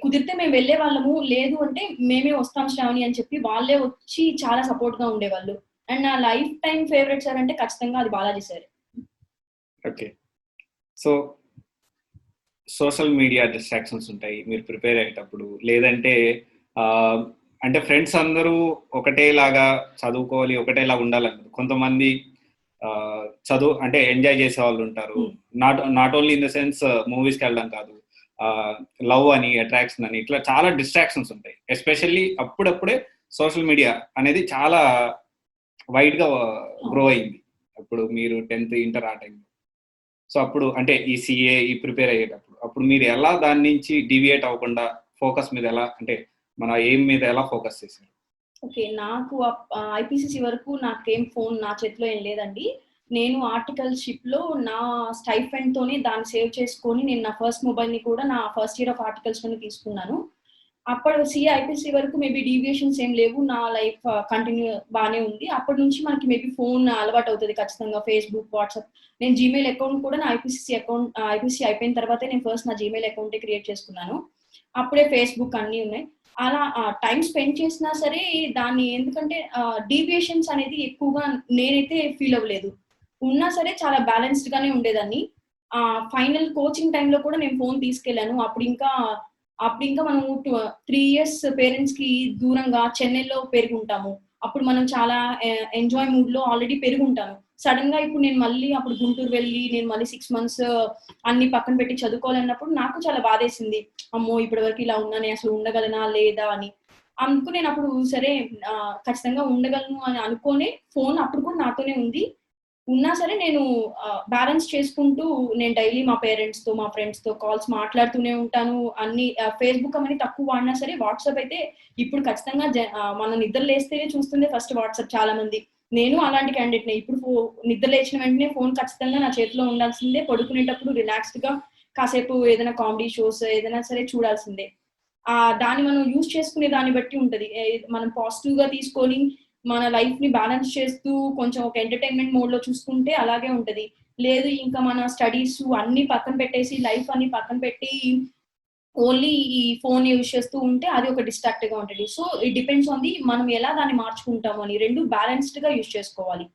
కుదిరితే మేము వెళ్ళేవాళ్ళము. లేదు అంటే మేమే వస్తాం శ్రావణి అని చెప్పి వాళ్ళే వచ్చి చాలా సపోర్ట్‌గా ఉండేవాళ్ళు. అండ్ నా లైఫ్ టైమ్ ఫేవరెట్ సార్ అంటే ఖచ్చితంగా అది Balaji sir. Okay. So social media distractions ఉంటాయి మీరు ప్రిపేర్ అయ్యేటప్పుడు. లేదంటే అంటే ఫ్రెండ్స్ అందరూ ఒకటేలాగా చదువుకోవాలి, ఒకటేలాగా ఉండాలని కొంతమంది చదువు అంటే ఎంజాయ్ చేసే వాళ్ళు ఉంటారు. Not only in the sense మూవీస్కి వెళ్ళడం కాదు, లవ్ అని, అట్రాక్షన్ అని, ఇట్లా చాలా డిస్ట్రాక్షన్స్ ఉంటాయి. ఎస్పెషల్లీ అప్పుడప్పుడే సోషల్ మీడియా అనేది చాలా వైడ్ గా గ్రో అయింది. అప్పుడు మీరు 10th ఇంటర్ ఆ టైంలో, సో అప్పుడు అంటే ఈ సిఏ ఈ ప్రిపేర్ అయ్యేటప్పుడు అప్పుడు మీరు ఎలా దాని నుంచి డివియేట్ అవ్వకుండా ఫోకస్ మీద ఎలా, అంటే మన ఎయిమ్ మీద ఎలా ఫోకస్ చేశారు? ఓకే, నాకు ఐపీసీసీ వరకు నాకేం ఫోన్ నా చేతిలో ఏం లేదండి. నేను ఆర్టికల్షిప్లో నా స్టైఫండ్తోనే దాన్ని సేవ్ చేసుకొని నేను నా ఫస్ట్ మొబైల్ని కూడా నా ఫస్ట్ ఇయర్ ఆఫ్ ఆర్టికల్స్లోనే తీసుకున్నాను. అప్పుడు సిఏ ఐపీసీ వరకు మేబీ డీవియేషన్స్ ఏం లేవు, నా లైఫ్ కంటిన్యూ బాగానే ఉంది. అప్పటి నుంచి మనకి మేబీ ఫోన్ అలవాటు అవుతుంది ఖచ్చితంగా, ఫేస్బుక్, వాట్సాప్. నేను జీమెయిల్ అకౌంట్ కూడా నా ఐపీసీ అయిపోయిన తర్వాతే నేను ఫస్ట్ నా జీమెయిల్ అకౌంటే క్రియేట్ చేసుకున్నాను. అప్పుడే ఫేస్బుక్ అన్నీ ఉన్నాయి. అలా టైం స్పెండ్ చేసినా సరే దాన్ని, ఎందుకంటే డీవియేషన్స్ అనేది ఎక్కువగా నేనైతే ఫీల్ అవ్వలేదు. ఉన్నా సరే చాలా బ్యాలెన్స్డ్ గానే ఉండేదాన్ని. ఫైనల్ కోచింగ్ టైంలో కూడా నేను ఫోన్ తీసుకెళ్ళాను. అప్పుడు ఇంకా మనం 3 years పేరెంట్స్ కి దూరంగా చెన్నైలో పెరుగుంటాము. అప్పుడు మనం చాలా ఎంజాయ్ మూడ్ లో ఆల్రెడీ పెరుగుంటాను. సడన్ గా ఇప్పుడు నేను మళ్ళీ అప్పుడు గుంటూరు వెళ్ళి నేను మళ్ళీ 6 months అన్ని పక్కన పెట్టి చదువుకోవాలన్నప్పుడు నాకు చాలా బాధేసింది. అమ్మో, ఇప్పటి వరకు ఇలా ఉన్నాను, అసలు ఉండగలనా లేదా అని. అందుకు నేను అప్పుడు సరే ఖచ్చితంగా ఉండగలను అని అనుకోనే ఫోన్ అప్పుడు కూడా నాతోనే ఉంది. ఉన్నా సరే నేను బ్యాలెన్స్ చేసుకుంటూ నేను డైలీ మా పేరెంట్స్తో, మా ఫ్రెండ్స్తో కాల్స్ మాట్లాడుతూనే ఉంటాను. అన్ని ఫేస్బుక్ అవన్నీ తక్కువ వాడినా సరే వాట్సాప్ అయితే ఇప్పుడు ఖచ్చితంగా మనం నిద్ర లేస్తేనే చూస్తుండే ఫస్ట్ వాట్సాప్ చాలా మంది. నేను అలాంటి క్యాండిడేట్నే. ఇప్పుడు నిద్ర లేచిన వెంటనే ఫోన్ ఖచ్చితంగా నా చేతిలో ఉండాల్సిందే. పడుకునేటప్పుడు రిలాక్స్డ్గా కాసేపు ఏదైనా కామెడీ షోస్ ఏదైనా సరే చూడాల్సిందే. దాన్ని మనం యూజ్ చేసుకునే దాన్ని బట్టి ఉంటది. మనం పాజిటివ్గా తీసుకొని మన లైఫ్ ని బ్యాలెన్స్ చేస్తూ కొంచెం ఒక ఎంటర్టైన్మెంట్ మోడ్ లో చూసుకుంటే అలాగే ఉంటది. లేదు ఇంకా మన స్టడీస్ అన్ని పక్కన పెట్టేసి లైఫ్ అన్ని పక్కన పెట్టి ఓన్లీ ఈ ఫోన్ యూజ్ చేస్తూ ఉంటే అది ఒక డిస్ట్రాక్ట్ గా ఉంటుంది. So it depends on the మనం ఎలా దాన్ని మార్చుకుంటాము అని. రెండు బ్యాలెన్స్డ్ గా యూజ్ చేసుకోవాలి.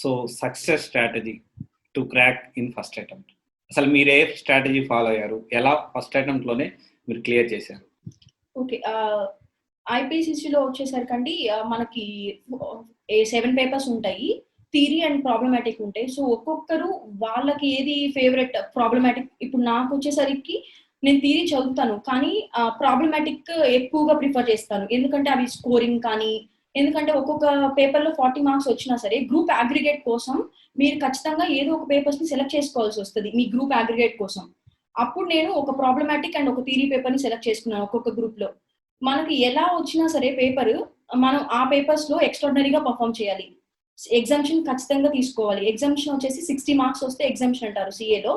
So success strategy to crack in first attempt, అసలు మీరు ఏ స్ట్రాటజీ ఫాలో అయ్యారు, ఎలా ఫస్ట్ అటెంప్ట్ లోనే మీరు క్లియర్ చేశారు? ఓకే, ఐపీసీసీలో వచ్చేసరికండి మనకి 7 పేపర్స్ ఉంటాయి. థియరీ అండ్ ప్రాబ్లమాటిక్ ఉంటాయి. సో ఒక్కొక్కరు వాళ్ళకి ఏది ఫేవరెట్ ప్రాబ్లమాటిక్. ఇప్పుడు నాకు వచ్చేసరికి నేను థియరీ చదువుతాను, కానీ ప్రాబ్లమాటిక్ ఎక్కువగా ప్రిఫర్ చేస్తాను. ఎందుకంటే అవి స్కోరింగ్ కానీ, ఎందుకంటే ఒక్కొక్క పేపర్లో 40 marks వచ్చినా సరే గ్రూప్ అగ్రిగేట్ కోసం మీరు ఖచ్చితంగా ఏదో ఒక పేపర్స్ ని సెలెక్ట్ చేసుకోవాల్సి వస్తుంది మీ గ్రూప్ అగ్రిగేట్ కోసం. అప్పుడు నేను ఒక ప్రాబ్లమాటిక్ అండ్ ఒక థియరీ పేపర్ ని సెలెక్ట్ చేసుకున్నాను ఒక్కొక్క గ్రూప్ లో. మనకి ఎలా వచ్చినా సరే పేపర్ మనం ఆ పేపర్స్ లో ఎక్స్ట్రాడినరీగా పర్ఫామ్ చేయాలి. ఎగ్జామ్షన్ ఖచ్చితంగా తీసుకోవాలి. ఎగ్జామ్షన్ వచ్చేసి 60 marks వస్తే ఎగ్జామ్షన్ అంటారు సిఏలో.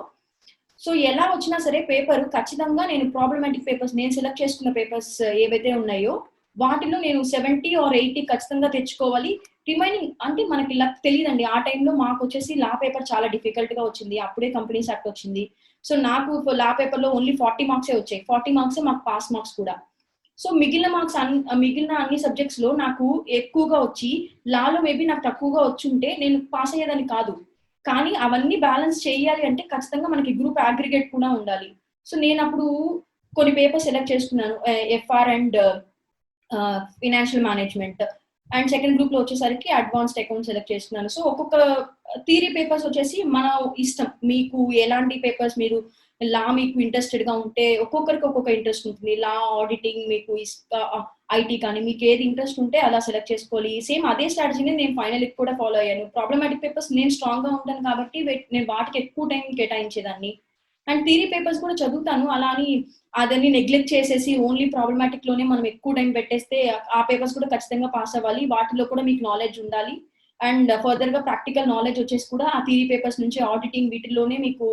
సో ఎలా వచ్చినా సరే పేపర్ ఖచ్చితంగా నేను ప్రాబ్లమాటిక్ పేపర్స్, నేను సెలెక్ట్ చేసుకున్న పేపర్స్ ఏవైతే ఉన్నాయో వాటిలో నేను 70 or 80 ఖచ్చితంగా తెచ్చుకోవాలి. రిమైనింగ్ అంటే మనకి లక్ తెలియదండి. ఆ టైంలో మాకు వచ్చేసి లా పేపర్ చాలా డిఫికల్ట్ గా వచ్చింది. అప్పుడే కంపెనీస్ యాక్ట్ వచ్చింది. సో నాకు లా పేపర్ లో ఓన్లీ 40 marks వచ్చాయి. 40 marks మాకు పాస్ మార్క్స్ కూడా. సో మిగిలిన అన్ని సబ్జెక్ట్స్ లో నాకు ఎక్కువగా వచ్చి లాలో మేబీ నాకు తక్కువగా వచ్చుంటే నేను పాస్ అయ్యేదాన్ని కాదు. కానీ అవన్నీ బ్యాలెన్స్ చేయాలి అంటే ఖచ్చితంగా మనకి గ్రూప్ అగ్రిగేట్ కూడా ఉండాలి. సో నేను అప్పుడు కొన్ని పేపర్స్ సెలెక్ట్ చేసుకున్నాను, FR and financial management. And second group లో వచ్చేసరికి అడ్వాన్స్డ్ అకౌంట్ సెలెక్ట్ చేసుకున్నాను. సో ఒక్కొక్క థియరీ పేపర్స్ వచ్చేసి మన ఇష్టం, మీకు ఎలాంటి పేపర్స్, మీరు లా మీకు ఇంట్రెస్టెడ్ గా ఉంటే ఒక్కొక్కరికి ఒక్కొక్క ఇంట్రెస్ట్ ఉంటుంది. లా, ఆడిటింగ్, మీకు ఐటీ కానీ మీకు ఏది ఇంట్రెస్ట్ ఉంటే అలా సెలెక్ట్ చేసుకోవాలి. సేమ్ అదే స్ట్రాటజీని నేను ఫైనల్ కూడా ఫాలో అయ్యాను. ప్రాబ్లమాటిక్ పేపర్స్ నేను స్ట్రాంగ్ గా ఉంటాను కాబట్టి నేను వాటికి ఎక్కువ టైం కేటాయించేదాన్ని. అండ్ థియరీ పేపర్స్ కూడా చదువుతాను. అలా అని అదని నెగ్లెక్ట్ చేసేసి ఓన్లీ ప్రాబ్లమాటిక్ లోనే మనం ఎక్కువ టైం పెట్టేస్తే ఆ పేపర్స్ కూడా ఖచ్చితంగా పాస్ అవ్వాలి. వాటిలో కూడా మీకు నాలెడ్జ్ ఉండాలి. అండ్ ఫర్దర్ గా ప్రాక్టికల్ నాలెడ్జ్ వచ్చేసి కూడా ఆ థియరీ పేపర్స్ నుంచి ఆడిటింగ్ వీటిల్లోనే మీకు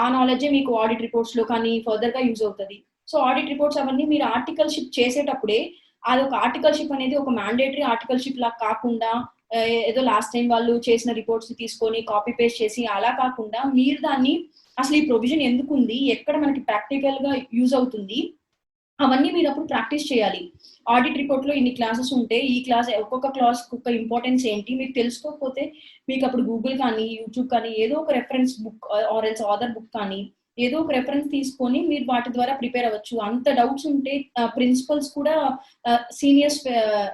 ఆ నాలెడ్జే మీకు ఆడిట్ రిపోర్ట్స్ లో కానీ ఫర్దర్ గా యూజ్ అవుతుంది. సో ఆడిట్ రిపోర్ట్స్ అవన్నీ మీరు ఆర్టికల్షిప్ చేసేటప్పుడే అదొక ఆర్టికల్షిప్ అనేది ఒక మ్యాండేటరీ ఆర్టికల్షిప్ లా కాకుండా ఏదో లాస్ట్ టైం వాళ్ళు చేసిన రిపోర్ట్స్ తీసుకొని కాపీ పేస్ట్ చేసి అలా కాకుండా మీరు దాన్ని అసలు ఈ ప్రొవిజన్ ఎందుకు ఉంది, ఎక్కడ మనకి ప్రాక్టికల్ గా యూజ్ అవుతుంది, అవన్నీ మీరు అప్పుడు ప్రాక్టీస్ చేయాలి. ఆడిట్ రిపోర్ట్ లో ఇన్ని క్లాసెస్ ఉంటే ఈ క్లాస్ ఒక్కొక్క క్లాస్ ఒక్కొక్క ఇంపార్టెన్స్ ఏంటి మీకు తెలుసుకోకపోతే మీకు అప్పుడు గూగుల్ కానీ యూట్యూబ్ కానీ ఏదో ఒక reference book or else author book కానీ ఏదో ఒక రెఫరెన్స్ తీసుకొని మీరు వాటి ద్వారా ప్రిపేర్ అవ్వచ్చు. అంత డౌట్స్ ఉంటే ప్రిన్సిపల్స్ కూడా సీనియర్స్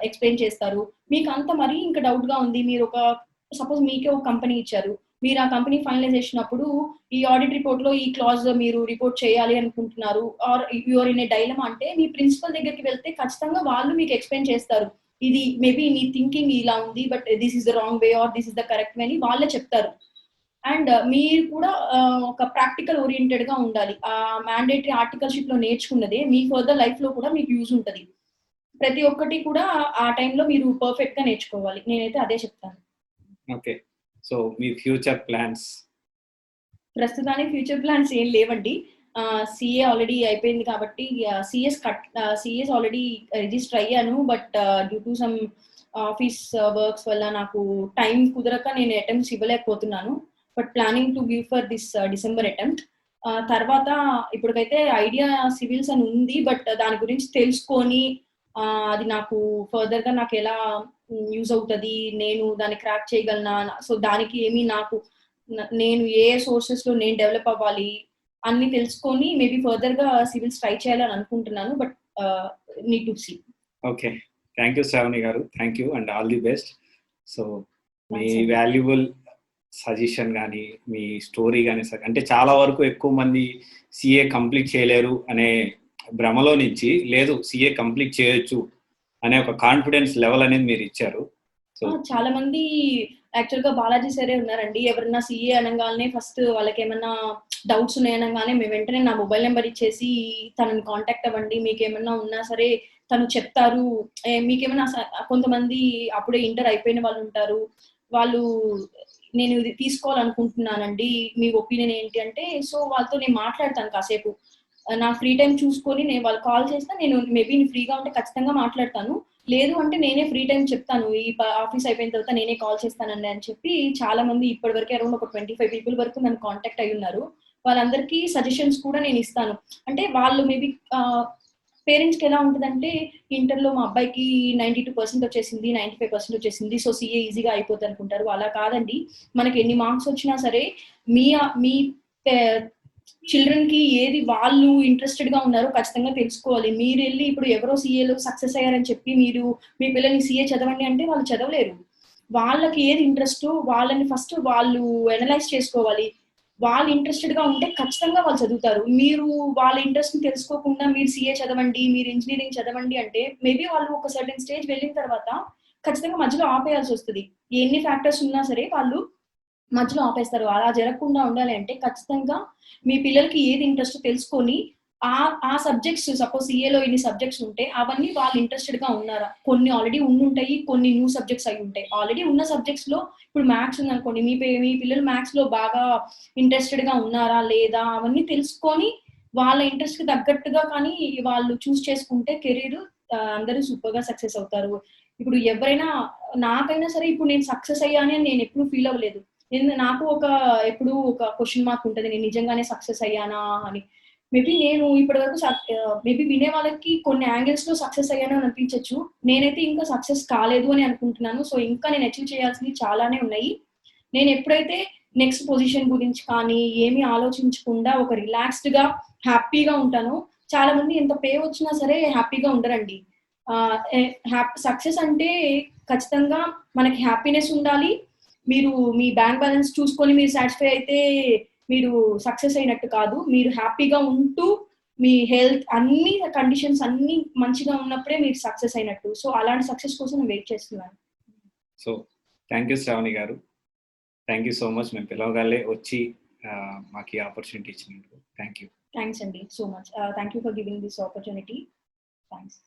ఎక్స్ప్లెయిన్ చేస్తారు. మీకు అంత మరీ ఇంకా డౌట్‌గా ఉంది. మీరు సపోజ్ మీకే ఒక కంపెనీ ఇచ్చారు. మీరు ఆ కంపెనీ ఫైనలైజేషన్ అప్పుడు ఈ ఆడిట్ రిపోర్ట్‌లో ఈ క్లాజ్ మీరు రిపోర్ట్ చేయాలి అనుకుంటున్నారు. Or you are in a dilemma అంటే మీ ప్రిన్సిపల్ దగ్గరికి వెళ్తే ఖచ్చితంగా వాళ్ళు మీకు ఎక్స్‌ప్లెయిన్ చేస్తారు. ఇది మేబీ నీ థింకింగ్ ఇలా ఉంది. But this is the wrong way or this is the correct way అని వాళ్ళే చెప్తారు. అండ్ మీరు కూడా ఒక ప్రాక్టికల్ ఓరియెంటెడ్‌గా ఉండాలి. మ్యాండేటరీ ఆర్టికల్‌షిప్‌లో నేర్చుకున్నదే మీ ఫర్దర్ లైఫ్‌లో కూడా మీకు యూజ్ ఉంటది. ప్రతి ఒక్కటి కూడా ఆ టైంలో మీరు పర్ఫెక్ట్‌గా నేర్చుకోవాలి. నేనైతే అదే చెప్తాను. ఓకే. సో మీ ఫ్యూచర్ ప్లాన్స్? ప్రస్తుతానికి ఫ్యూచర్ ప్లాన్స్ ఏం లేవండి. సీఏ ఆల్రెడీ అయిపోయింది కాబట్టి సీఎస్ ఆల్రెడీ రిజిస్టర్ అయ్యాను. But due to some office works వల్ల నాకు టైం కుదరక నేను అటెంప్ట్స్ ఇవ్వలేకపోతున్నాను. But planning to give for this December attempt. తర్వాత ఇప్పటికైతే ఐడియా సివిల్స్ అని ఉంది. బట్ దాని గురించి తెలుసుకొని అది నాకు ఫర్దర్‌గా నాకు ఎలా యూజ్ అవుతది, నేను దాన్ని క్రాక్ చేయగలనా, సో దానికి ఏమి నాకు నేను ఏ సోర్సెస్‌లో నేను డెవలప్ అవ్వాలి అన్నీ తెలుసుకొని మేబీ ఫర్దర్‌గా సివిల్స్ ట్రై చేయాలని అనుకుంటున్నాను. But need to see. Okay. Thank you Shravani garu. Thank you and all the best. So మీ Thanks అండి. వాల్యుబుల్ సజెషన్ గానీ, మీ స్టోరీ గానీ అంటే చాలా వరకు ఎక్కువ మంది సీఏ కంప్లీట్ చేయలేరు అనే భ్రమలో నుంచి లేదు సీఏ కంప్లీట్ చేయొచ్చు అనే ఒక కాన్ఫిడెన్స్ లెవెల్ అనేది మీరు ఇచ్చారు. సో చాలా మంది యాక్చువల్‌గా బాలాజీ సారే ఉన్నారండి. ఎవరన్నా సీఏ అనంగానే ఫస్ట్ వాళ్ళకేమన్నా డౌట్స్ ఉన్నాయనంగానే మేము వెంటనే నా మొబైల్ నంబర్ ఇచ్చేసి తనని కాంటాక్ట్ అవ్వండి. మీకేమన్నా ఉన్నా సరే తను చెప్తారు. మీకేమన్నా కొంతమంది అప్పుడే ఇంటర్ అయిపోయిన వాళ్ళుంటారు. వాళ్ళు నేను ఇది తీసుకోవాలనుకుంటున్నానండి. మీ ఒపీనియన్ ఏంటి అంటే, సో వాళ్ళతో నేను మాట్లాడతాను కాసేపు. నా ఫ్రీ టైమ్ చూసుకొని నేను వాళ్ళు కాల్ చేసినా నేను మేబీ ఫ్రీగా ఉంటే ఖచ్చితంగా మాట్లాడతాను. లేదు అంటే నేనే ఫ్రీ టైమ్ చెప్తాను. ఈ ఆఫీస్ అయిపోయిన తర్వాత నేనే కాల్ చేస్తానండి అని చెప్పి చాలా మంది ఇప్పటివరకు అరౌండ్ ఒక 25 పీపుల్ వరకు నన్ను కాంటాక్ట్ అయ్యున్నారు. వాళ్ళందరికీ సజెషన్స్ కూడా నేను ఇస్తాను. అంటే వాళ్ళు మేబీ పేరెంట్స్‌కి ఎలా ఉంటదంటే ఇంటర్‌లో మా అబ్బాయికి 92% వచ్చేసింది, 95% వచ్చేసింది. సో సీఏ ఈజీగా అయిపోద్ది అనుకుంటారు. అలా కాదండి. మనకి ఎన్ని మార్క్స్ వచ్చినా సరే మీ మీ పే చిల్డ్రన్‌కి ఏది వాళ్ళు ఇంట్రెస్టెడ్‌గా ఉన్నారో ఖచ్చితంగా తెలుసుకోవాలి. మీరెళ్లి ఇప్పుడు ఎవరో సీఏలో సక్సెస్ అయ్యారని చెప్పి మీరు మీ పిల్లల్ని సీఏ చదవండి అంటే వాళ్ళు చదవలేరు. వాళ్ళకి ఏది ఇంట్రెస్టో వాళ్ళని ఫస్ట్ వాళ్ళు అనలైజ్ చేసుకోవాలి. వాళ్ళు ఇంట్రెస్టెడ్‌గా ఉంటే ఖచ్చితంగా వాళ్ళు చదువుతారు. మీరు వాళ్ళ ఇంట్రెస్ట్‌ని తెలుసుకోకుండా మీరు సీఏ చదవండి, మీరు ఇంజినీరింగ్ చదవండి అంటే మేబీ వాళ్ళు ఒక సర్టెన్ స్టేజ్ వెళ్ళిన తర్వాత ఖచ్చితంగా మధ్యలో ఆపేయాల్సొస్తది. ఎన్ని ఫ్యాక్టర్స్ ఉన్నా సరే వాళ్ళు మధ్యలో ఆపేస్తారు. అలా జరగకుండా ఉండాలి అంటే ఖచ్చితంగా మీ పిల్లలకి ఏది ఇంట్రెస్టో తెలుసుకొని ఆ సబ్జెక్ట్స్ సపోజ్ సీఏలో ఇన్ని సబ్జెక్ట్స్ ఉంటే అవన్నీ వాళ్ళు ఇంట్రెస్టెడ్‌గా ఉన్నారా? కొన్ని ఆల్రెడీ ఉండుంటాయి. కొన్ని న్యూ సబ్జెక్ట్స్ అయ్యుంటాయి. ఆల్రెడీ ఉన్న సబ్జెక్ట్స్‌లో ఇప్పుడు మ్యాథ్స్ ఉందనుకోండి. మీ పిల్లలు మ్యాథ్స్‌లో బాగా ఇంట్రెస్టెడ్‌గా ఉన్నారా? లేదా? అవన్నీ తెలుసుకొని వాళ్ళ ఇంట్రెస్ట్‌కి తగ్గట్టుగా కానీ వాళ్ళు చూజ్ చేసుకుంటే కెరీర్ అందరూ సూపర్‌గా సక్సెస్ అవుతారు. ఇప్పుడు ఎవరైనా నాకైనా సరే ఇప్పుడు నేను సక్సెస్ అయ్యాను అని నేను ఎప్పుడు ఫీల్ అవ్వలేదు. నాకు ఎప్పుడు ఒక క్వెషన్ మార్క్ ఉంటది. నేను నిజంగానే సక్సెస్ అయ్యానా అని. మేబీ నేను ఇప్పటివరకు మేబీ వినే వాళ్ళకి కొన్ని యాంగిల్స్‌లో సక్సెస్ అయ్యాను అని అనిపించొచ్చు. నేనైతే ఇంకా సక్సెస్ కాలేదు అని అనుకుంటున్నాను. సో, ఇంకా నేను అచీవ్ చేయాల్సినవి చాలానే ఉన్నాయి. నేను ఎప్పుడైతే నెక్స్ట్ పొజిషన్ గురించి కానీ ఏమీ ఆలోచించకుండా ఒక రిలాక్స్డ్‌గా, హ్యాపీగా ఉంటానో చాలా మంది ఎంత పే వచ్చినా సరే హ్యాపీగా ఉండరండి. ఆహ్, ఎ సక్సెస్ అంటే ఖచ్చితంగా మనకి హ్యాపీనెస్ ఉండాలి. మీరు మీ బ్యాంక్ బ్యాలెన్స్ చూసుకొని మీరు సాటిస్ఫై అయితే మీరు సక్సెస్ అయినట్టు కాదు. మీరు హ్యాపీగా ఉంటూ మీ హెల్త్ అన్ని కండిషన్స్ అన్నీ మంచిగా ఉన్నప్పుడే మీరు సక్సెస్ అయినట్టు. సో, అలాంటి సక్సెస్ కోసం నేను వెయిట్ చేస్తున్నాను. So thank you Shravani garu. Thank you so much. మేము పిలవగానే వచ్చి మాకు ఈ ఆపర్చునిటీ ఇచ్చినందుకు థ్యాంక్ యూ. థాంక్స్ అండి. So much. Thank you for giving this opportunity. Thanks.